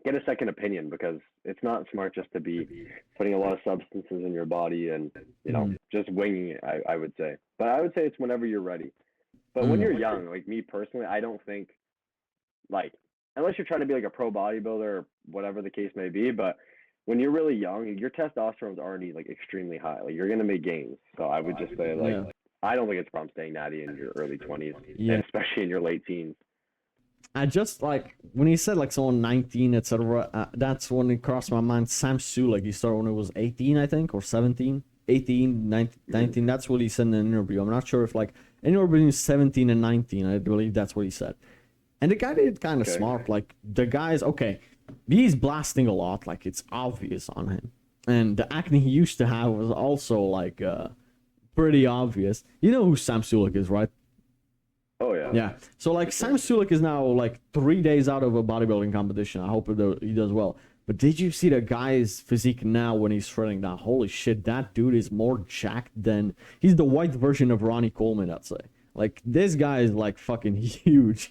get a second opinion, because it's not smart just to be putting a lot of substances in your body and, you know, just winging it, I would say. But I would say it's whenever you're ready. But when you're young, like me personally, I don't think, like, unless you're trying to be like a pro bodybuilder or whatever the case may be, but when you're really young, your testosterone's already like extremely high. Like you're going to make gains. So I would just say like, I don't think it's a problem staying natty in your early 20s, and especially in your late teens. I just like when he said like someone 19, etc. That's when it crossed my mind. Sam Sulek, he started when he was 18, I think, or 17, 18, 19, 19. That's what he said in an interview. I'm not sure if like anywhere between 17 and 19. I believe that's what he said. And the guy did kind of smart. Like the guy's okay. He's blasting a lot. Like it's obvious on him. And the acne he used to have was also like pretty obvious. You know who Sam Sulek is, right? Oh yeah. Yeah. So like Sam Sulek is now like 3 days out of a bodybuilding competition. I hope he does well. But did you see the guy's physique now when he's shredding down? Holy shit, that dude is more jacked than he's the white version of Ronnie Coleman, I'd say. Like this guy is like fucking huge.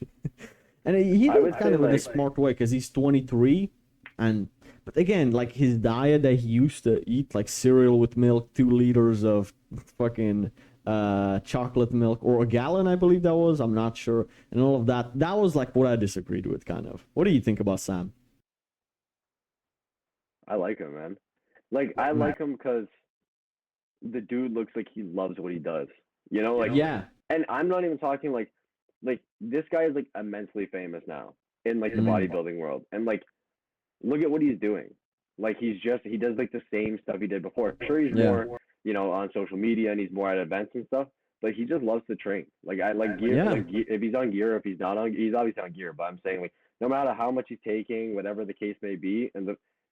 And he did it kind of in a smart way because he's 23 and but again, like his diet that he used to eat, like cereal with milk, 2 liters of fucking chocolate milk, or a gallon, I believe that was. I'm not sure, and all of that. That was like what I disagreed with, kind of. What do you think about Sam? I like him, man. Like I like him because the dude looks like he loves what he does. You know, like Yeah, and I'm not even talking like this guy is like immensely famous now in like the bodybuilding world, and like look at what he's doing. Like he does like the same stuff he did before. Sure, he's more on social media and he's more at events and stuff, but he just loves to train. Like I like gear. Yeah. Like if he's on gear, if he's not on, he's obviously on gear. But I'm saying like no matter how much he's taking, whatever the case may be,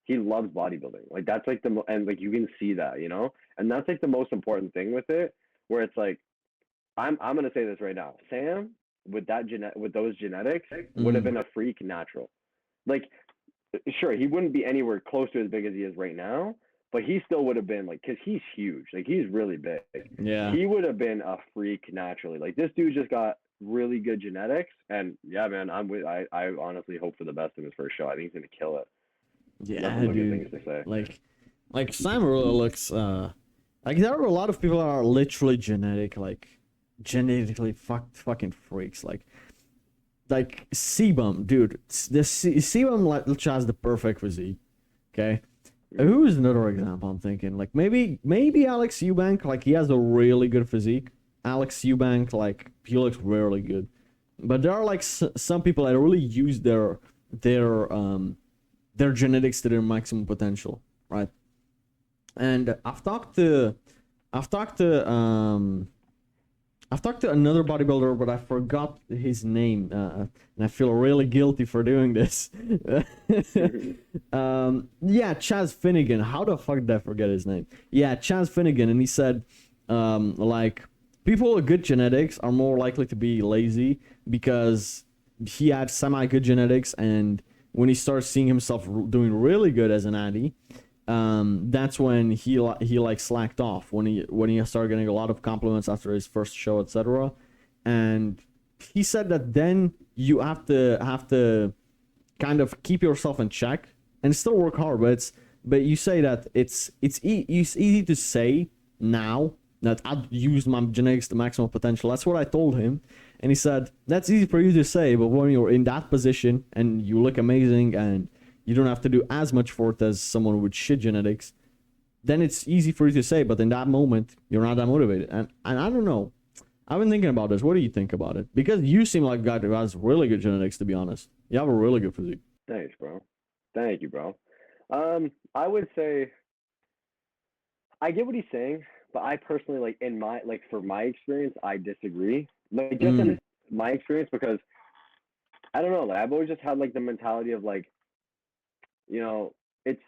he loves bodybuilding. Like that's like and like you can see that, and that's like the most important thing with it. Where it's like I'm gonna say this right now, Sam with those genetics would have been a freak natural. Like sure, he wouldn't be anywhere close to as big as he is right now, but he still would have been like, because he's huge, like he's really big. Yeah. He would have been a freak naturally. Like this dude just got really good genetics, and yeah, man, I honestly hope for the best in his first show. I think he's gonna kill it. Yeah, dude. Like Sam really looks. Like there are a lot of people that are literally genetically fucking freaks. Like Sebum, dude. Sebum like has the perfect physique. Okay. Who's another example I'm thinking? Like maybe Alex Eubank, like he has a really good physique. Alex Eubank, like he looks really good. But there are like some people that really use their genetics to their maximum potential, right? And I've talked to another bodybuilder, but I forgot his name, and I feel really guilty for doing this. Yeah, Chaz Finnegan. How the fuck did I forget his name? Yeah, Chaz Finnegan, and he said, like, people with good genetics are more likely to be lazy because he had semi-good genetics, and when he starts seeing himself doing really good as an Addy, that's when he like slacked off when he started getting a lot of compliments after his first show, etc. And he said that then you have to kind of keep yourself in check and still work hard, but you say that it's easy to say now that I'd use my genetics to maximum potential. That's what I told him, and he said that's easy for you to say, but when you're in that position and you look amazing and you don't have to do as much for it as someone with shit genetics, then it's easy for you to say, but in that moment, you're not that motivated. And I don't know. I've been thinking about this. What do you think about it? Because you seem like a guy who has really good genetics, to be honest. You have a really good physique. Thanks, bro. Thank you, bro. I would say I get what he's saying, but I personally, for my experience, I disagree. Like, just in my experience, because I don't know, like, I've always just had, like, the mentality of, like, it's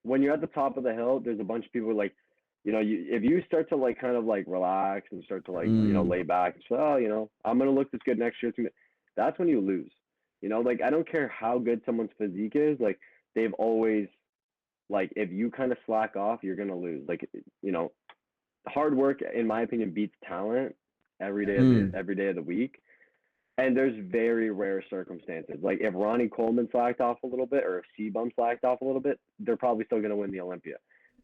when you're at the top of the hill, there's a bunch of people like, if you start to like kind of like relax and start to like, lay back and say, oh, I'm going to look this good next year. That's when you lose, like, I don't care how good someone's physique is. Like they've always, like, if you kind of slack off, you're going to lose. Like, hard work, in my opinion, beats talent every day of the week. And there's very rare circumstances. Like if Ronnie Coleman slacked off a little bit, or if Sebum slacked off a little bit, they're probably still going to win the Olympia.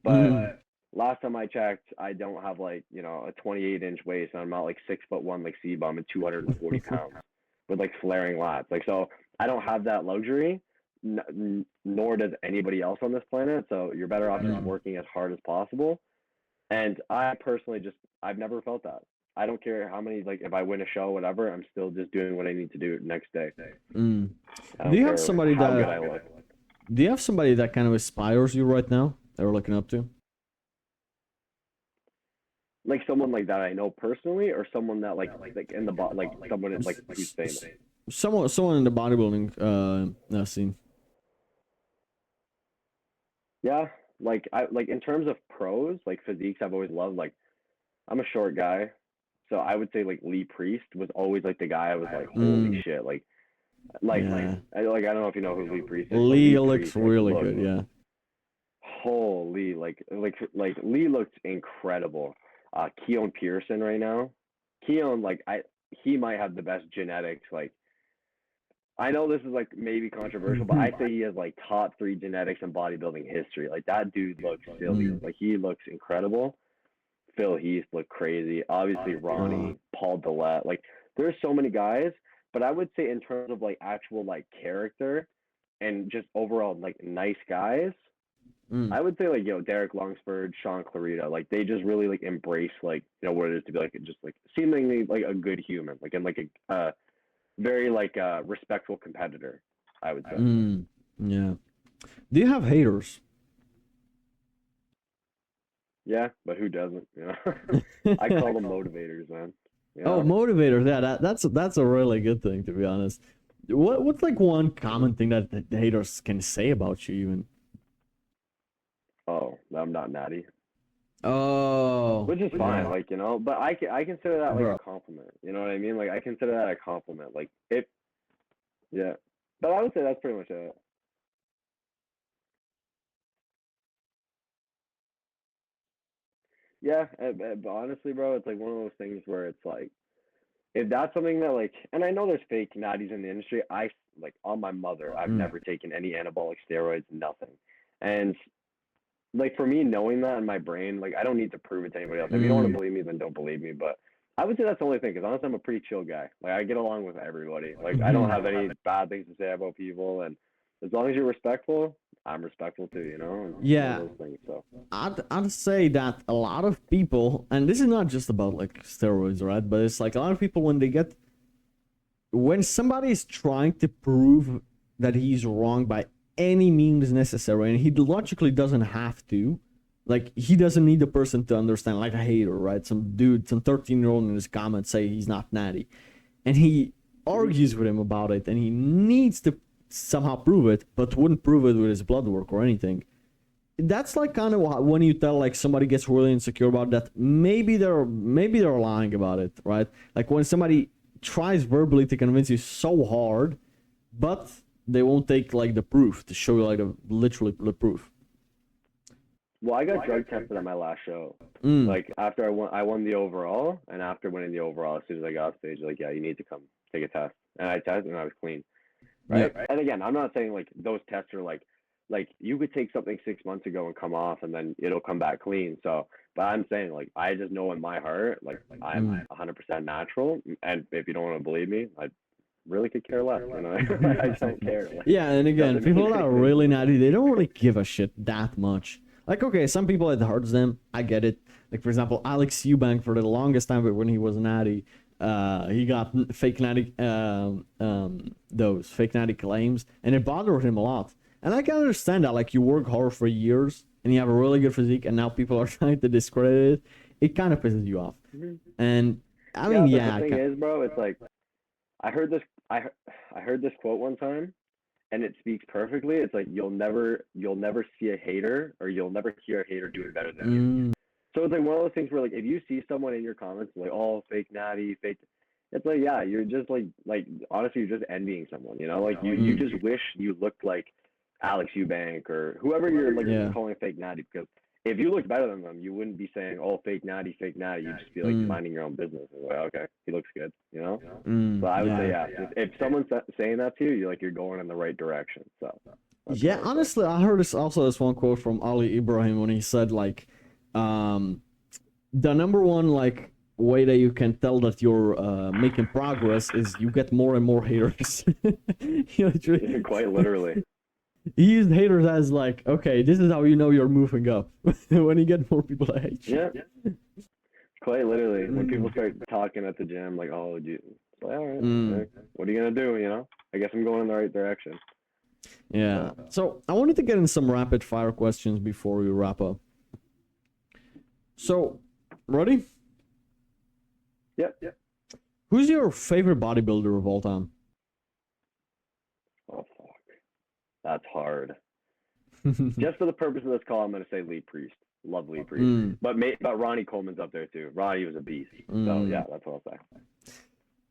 But last time I checked, I don't have like, a 28-inch waist, and I'm not like 6'1" like Sebum and 240 pounds with like flaring lats. Like, so I don't have that luxury, nor does anybody else on this planet. So you're better off just working as hard as possible. And I personally I've never felt that. I don't care how many, like, if I win a show, whatever, I'm still just doing what I need to do next day. Mm. I don't Do you care have somebody how that good I look. Do you have somebody that kind of inspires you right now that you're looking up to? Like someone like that I know personally, or someone that like in the like someone like who's famous. Someone in the bodybuilding scene. Yeah, like I like in terms of pros, like physiques, I've always loved. Like I'm a short guy, so I would say like Lee Priest was always like the guy I was like, holy shit, Yeah. I don't know if you know who Lee Priest is, but Lee Lee looks Priest like really looked good, yeah. holy like Lee looked incredible. Keon Pearson right now, Keon he might have the best genetics. Like I know this is like maybe controversial, but I say he has like top 3 genetics in bodybuilding history. Like that dude looks silly. Like he looks incredible. Phil Heath looked crazy. Obviously Ronnie, Paul Dillette. Like there's so many guys, but I would say in terms of like actual like character and just overall like nice guys, I would say like Derek Longsford, Sean Clarita, like they just really like embrace like what it is to be like just like seemingly like a good human, like and like a very like respectful competitor, I would say. Yeah. Do you have haters? Yeah, but who doesn't? I call them motivators, man. Oh, motivators. Yeah, that's a really good thing, to be honest. What's like one common thing that the haters can say about you even? Oh, I'm not natty. Oh, Which is fine, yeah. like but I consider that like Bro. a compliment. You know what I mean? Like I consider that a compliment. Like yeah. But I would say that's pretty much it. Yeah, but honestly, bro, it's like one of those things where it's like if that's something that like, and I know there's fake natties in the industry. I like on my mother, I've never taken any anabolic steroids, nothing. And like for me, knowing that in my brain, like I don't need to prove it to anybody else. If you don't want to believe me, then don't believe me. But I would say that's the only thing, because honestly, I'm a pretty chill guy. Like I get along with everybody. Like I don't have any bad things to say about people, and as long as you're respectful, I'm respectful too. And Yeah. one of those things. So I'd say that a lot of people, and this is not just about like steroids, right? But it's like a lot of people when somebody is trying to prove that he's wrong by any means necessary, and he logically doesn't have to, like he doesn't need the person to understand, like a hater, right? Some 13-year-old in his comments say he's not natty, and he argues with him about it, and he needs to somehow prove it, but wouldn't prove it with his blood work or anything. That's like kind of when you tell like somebody gets really insecure about that, maybe they're lying about it, right? Like when somebody tries verbally to convince you so hard, but they won't take like the proof to show you like literally the proof. well, I got drug tested at my last show. Like after I won the overall, and after winning the overall, as soon as I got off stage, like, yeah, you need to come take a test. And I tested and I was clean. Right? Yeah. And again, I'm not saying like those tests are like you could take something 6 months ago and come off and then it'll come back clean. So, but I'm saying like I just know in my heart like I'm 100% natural, and if you don't want to believe me, I really could care less. I just don't care. Like, Yeah, and again, doesn't mean people that are anything. really natty, they don't really give a shit that much. Like, okay, some people it hurts them. I get it. Like, for example, Alex Eubank for the longest time, but when he was natty, he got fake natty, those fake natty claims, and it bothered him a lot. And I can understand that. Like, you work hard for years, and you have a really good physique, and now people are trying to discredit it. It kind of pisses you off. And I mean, yeah. But the thing is, bro, it's like I heard this. I heard this quote one time, and it speaks perfectly. It's like you'll never see a hater, or you'll never hear a hater doing better than you. So it's like one of those things where like if you see someone in your comments like, oh, fake natty, fake, it's like, yeah, you're just like honestly you're just envying someone, like you just wish you looked like Alex Eubank or whoever you're like calling fake natty, because if you looked better than them, you wouldn't be saying, oh, fake natty, fake natty. You'd just be like minding your own business. Like, okay, he looks good, So I would say, yeah, if someone's saying that to you, you're going in the right direction. So yeah, honestly, I heard this one quote from Ali Ibrahim when he said like, the number one like way that you can tell that you're making progress is you get more and more haters. Quite literally. He used haters as like, okay, this is how you know you're moving up when you get more people that hate you. Yeah. Quite literally, when people start talking at the gym, like, oh, it's like, all right, Mm. what are you gonna do? You know, I guess I'm going in the right direction. Yeah. So I wanted to get in some rapid fire questions before we wrap up. So, ready? Yep, yep. Who's your favorite bodybuilder of all time? Oh fuck, that's hard. Just for the purpose of this call, I'm gonna say Lee Priest. Love Lee Priest, but Ronnie Coleman's up there too. Ronnie was a beast. So yeah, that's what I'll say.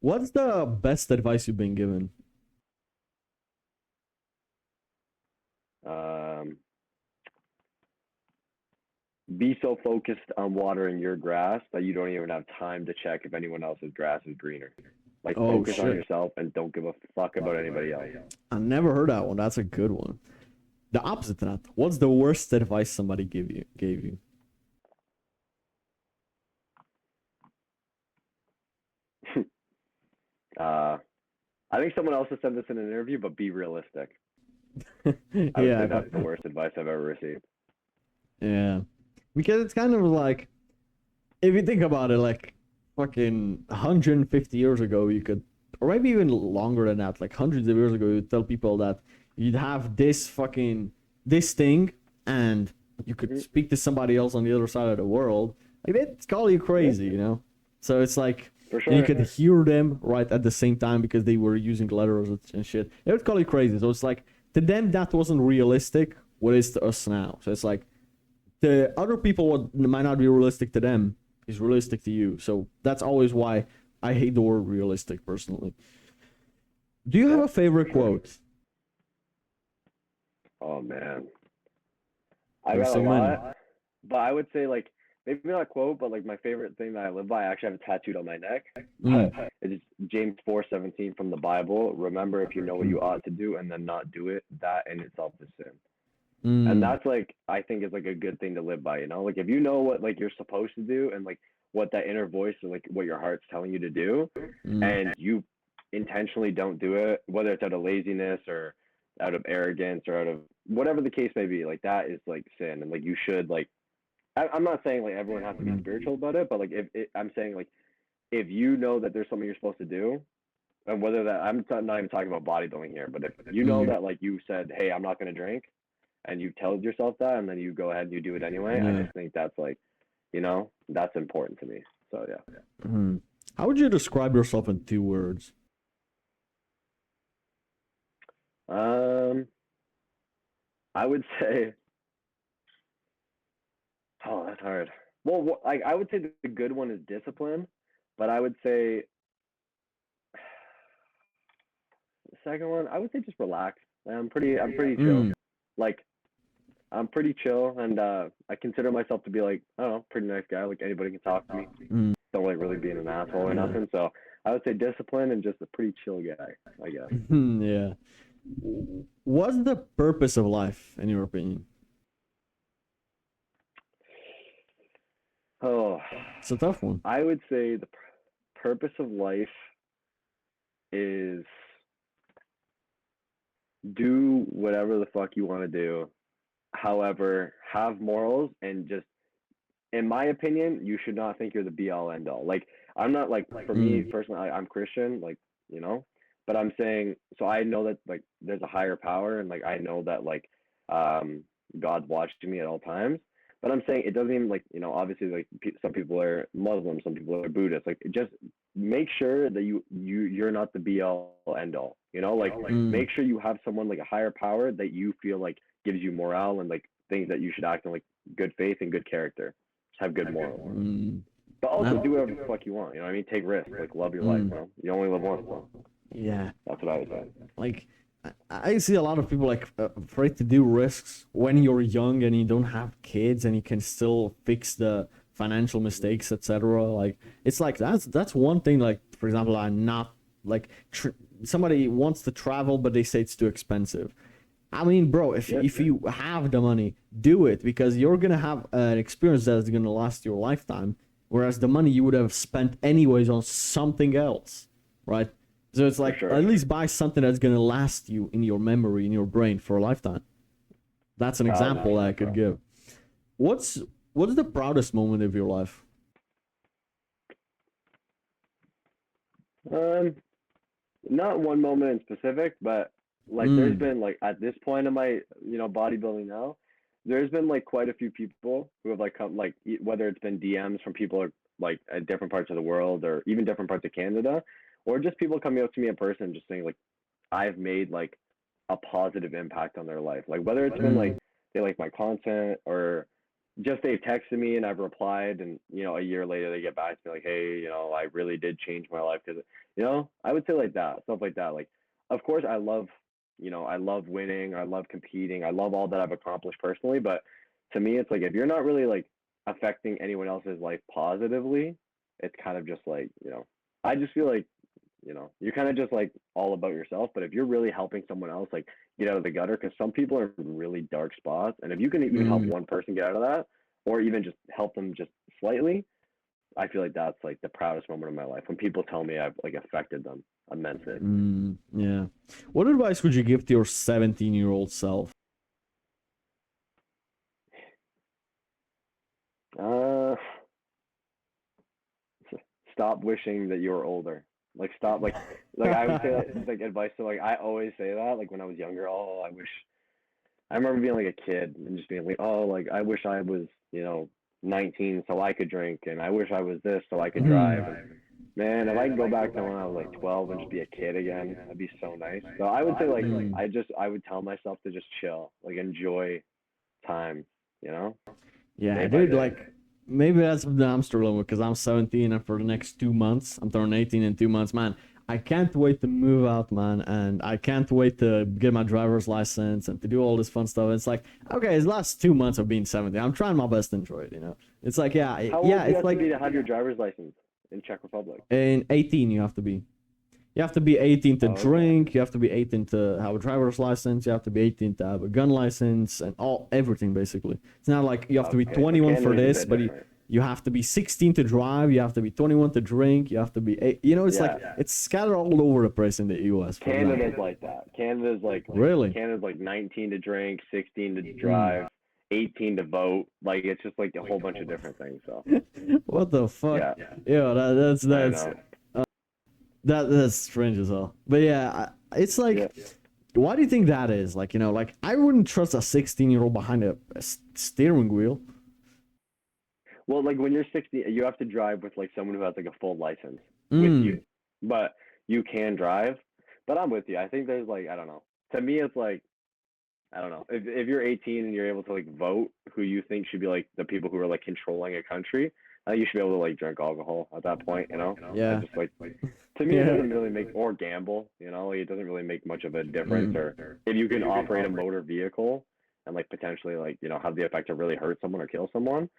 What's the best advice you've been given? Be so focused on watering your grass that you don't even have time to check if anyone else's grass is greener. Like, focus on yourself and don't give a fuck about anybody else. I never heard that one. That's a good one. The opposite to that. What's the worst advice somebody gave you? I think someone else has said this in an interview, but be realistic. I would say that's the worst advice I've ever received. Yeah. Because it's kind of like, if you think about it, like fucking 150 years ago, you could, or maybe even longer than that, like hundreds of years ago, you'd tell people that you'd have this thing, and you could speak to somebody else on the other side of the world. Like, they'd call you crazy, you know? So it's like, for sure, you could hear them right at the same time because they were using letters and shit. They would call you crazy. So it's like, to them, that wasn't realistic. What is to us now? So it's like, the other people, what might not be realistic to them is realistic to you. So that's always why I hate the word realistic, personally. Do you have a favorite quote? Oh man, I There's got so a many. lot, but I would say, like, maybe not a quote, but like my favorite thing that I live by. I actually have it tattooed on my neck. It's James 4:17 from the Bible. Remember, if you know what you ought to do and then not do it, that in itself is sin. And that's, like, I think is like a good thing to live by, you know? Like, if you know what, like, you're supposed to do and like what that inner voice and like what your heart's telling you to do, and you intentionally don't do it, whether it's out of laziness or out of arrogance or out of whatever the case may be, like, that is like sin. And like, you should, like, I'm not saying like everyone has to be spiritual about it, but like, I'm saying, like, if you know that there's something you're supposed to do, and whether that, I'm not even talking about bodybuilding here, but if you know that, like, you said, hey, I'm not going to drink, and you tell yourself that, and then you go ahead and you do it anyway, I just think that's, like, you know, that's important to me. So yeah. How would you describe yourself in 2 words? I would say, oh, that's hard. Well, I would say the good one is discipline, but I would say the second one, I would say just relax. I'm pretty chill. Like, I'm pretty chill, and I consider myself to be, like, I don't know, pretty nice guy. Like, anybody can talk to me. Don't like really being an asshole or nothing. So I would say discipline and just a pretty chill guy, I guess. Yeah. What's the purpose of life, in your opinion? Oh, it's a tough one. I would say the purpose of life is do whatever the fuck you want to do. However, have morals, and just, in my opinion, you should not think you're the be all end all. Like, I'm not, like, for me personally, I'm Christian, like, you know, but I'm saying, so I know that, like, there's a higher power, and like, I know that, like, God's watching me at all times. But I'm saying it doesn't even, like, you know, obviously, like, some people are Muslim, some people are Buddhist. Like, just make sure that you're not the be all end all. You know, like, make sure you have someone, like, a higher power that you feel like gives you morale and like things that you should act in, like, good faith and good character. Just have good morals. But also do whatever the fuck you want. You know what I mean? Take risks. Like, love your life. You know? You only live once. So. Yeah. That's what I would say. Like, I see a lot of people, like, afraid to do risks when you're young and you don't have kids and you can still fix the financial mistakes, etc. Like, it's like that's one thing. Like, for example, I'm not like somebody wants to travel, but they say it's too expensive. I mean, bro, if you have the money, do it, because you're gonna have an experience that's gonna last your lifetime. Whereas the money you would have spent anyways on something else, right? So it's like, at least buy something that's gonna last you in your memory, in your brain for a lifetime. That's an example that I could give. What's the proudest moment of your life? Um, Not one moment in specific, but like there's Mm. been like at this point in my bodybuilding now, there's been like quite a few people who have like come like whether it's been DMs from people like at different parts of the world or even different parts of Canada, or just people coming up to me in person just saying like I've made like a positive impact on their life. Like whether it's been Mm. like they like my content or just they've texted me and I've replied and a year later they get back to me like, hey, I really did change my life because I would say like that, stuff like that. Like of course I love winning, I love competing, I love all that I've accomplished personally, but to me it's like if you're not really like affecting anyone else's life positively, it's kind of just like, I just feel like you're kind of just like all about yourself. But if you're really helping someone else, like get out of the gutter, because some people are in really dark spots, and if you can even help Mm. one person get out of that, or even just help them just slightly, I feel like that's like the proudest moment of my life when people tell me I've like affected them immensely. Mm. Yeah. What advice would you give to your 17-year-old self? Uh, Stop wishing that you were older. Like stop like I would say that, like advice to like I always say that like when I was younger. Oh, I wish I remember being like a kid and just being like, oh, like I wish I was, 19 so I could drink, and I wish I was this so I could drive. And man, if I could go back to when I was like 12 and just be a kid again, that'd be so nice. So I would say like Mm. I would tell myself to just chill, like enjoy time, you know, Yeah, day by dude, day. like maybe that's the I'm struggling with because I'm 17 and for the next 2 months, I'm turning 18 in 2 months, man. I can't wait to move out, man, and I can't wait to get my driver's license and to do all this fun stuff. It's like, okay, it's the last 2 months of being 17. I'm trying my best to enjoy it, you know? It's like, yeah, How yeah, old do you it's have to be like to have your driver's license in Czech Republic? in 18 you have to be. You have to be 18 to Oh, okay. drink. You have to be 18 to have a driver's license. You have to be 18 to have a gun license and everything basically. It's not like you have to be Okay, so 21 for Canada's a this, bit but different. you have to be 16 to drive. You have to be 21 to drink. You have to be it's like Yeah, it's scattered all over the place in the U.S. For Canada's example. like that. Really? Canada's like 19 to drink, 16 to Mm. drive, 18 to vote. Like it's just like a whole bunch of different things. So What the fuck? yeah, Yeah, I that's know. that's strange as hell. But yeah, it's Yeah. like. Why do you think that is? Like, like I wouldn't trust a 16-year-old behind a steering wheel. Well, like when you're 60, you have to drive with like someone who has like a full license with you, Mm. but you can drive. But I'm with you. I think there's like I don't know. To me, it's like I don't know. If you're 18 and you're able to like vote who you think should be like the people who are like controlling a country, I think you should be able to like drink alcohol at that point. I Yeah. just like to me it Yeah. doesn't really make or gamble. Like, it doesn't really make much of a difference. Mm. Or if you can operate a motor vehicle and like potentially like have the effect to really hurt someone or kill someone,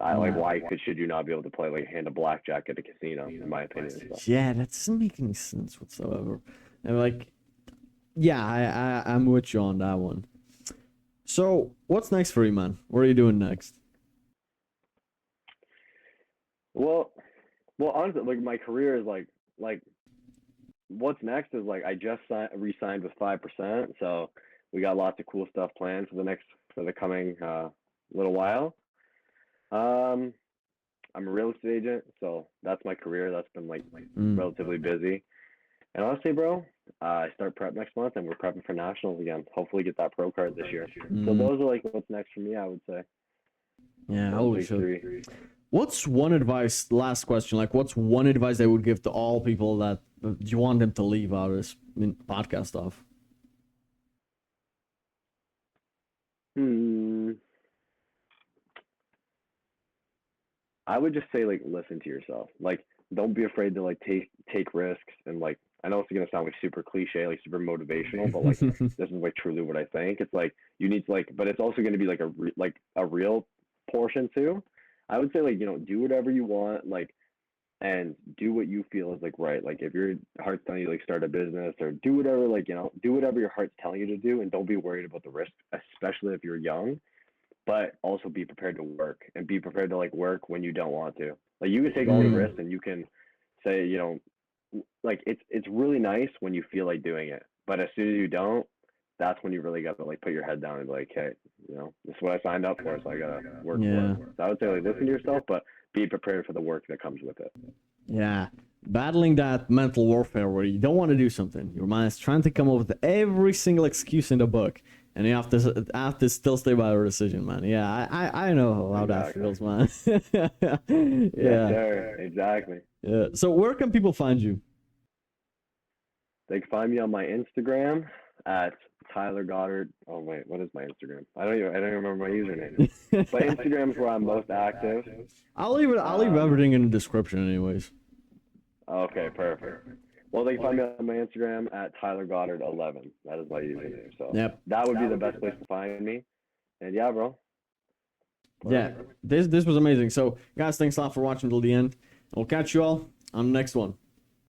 I like Mm. why should you not be able to play like a hand of blackjack at a casino? In my opinion, so. Yeah, that doesn't make any sense whatsoever. And like, yeah, I'm with you on that one. So, what's next for you, man? What are you doing next? Well, well, honestly, like my career is like what's next is like I just re-signed with 5%, so we got lots of cool stuff planned for the coming little while. Um, I'm a real estate agent, so that's my career. That's been like Mm. relatively busy. And honestly, bro, I start prep next month, and we're prepping for nationals again. Hopefully, get that pro card this year. So Mm. those are like what's next for me. I would say Yeah, those holy big shit. three. What's one advice, last question, like what's one advice they would give to all people that you want them to leave out of this podcast stuff? Hmm. I would just say like listen to yourself. Like don't be afraid to like take risks and like I know it's gonna sound like super cliche, like super motivational, but like this is like truly what I think. It's like you need to like, but it's also gonna be like a real portion too. I would say like do whatever you want, like and do what you feel is like right. Like if your heart's telling you like start a business or do whatever like do whatever your heart's telling you to do, and don't be worried about the risk, especially if you're young, but also be prepared to work and be prepared to like work when you don't want to. Like you can take all the Mm. risks and you can say, like it's really nice when you feel like doing it. But as soon as you don't, that's when you really got to like put your head down and be like, hey, this is what I signed up for, so I gotta work for it. Yeah. So I would say like listen to yourself, but be prepared for the work that comes with it. Yeah. Battling that mental warfare where you don't want to do something. Your mind is trying to come up with every single excuse in the book. And you have to still stay by your decision, man. Yeah, I know how that Exactly. feels, man. Yes, Yeah. sir. Exactly. Yeah. So where can people find you? They can find me on my Instagram at Tyler Goddard. Oh wait, what is my Instagram? I don't even remember my username. But Instagram is where I'm most active. I'll leave Um, everything in the description anyways. okay, perfect. Well, they can find me on my Instagram at Tyler Goddard 11. That is my username. So Yep. that would be the best place to find me. And yeah, bro. Yeah. Perfect. This was amazing. So guys, thanks a lot for watching till the end. We'll catch you all on the next one.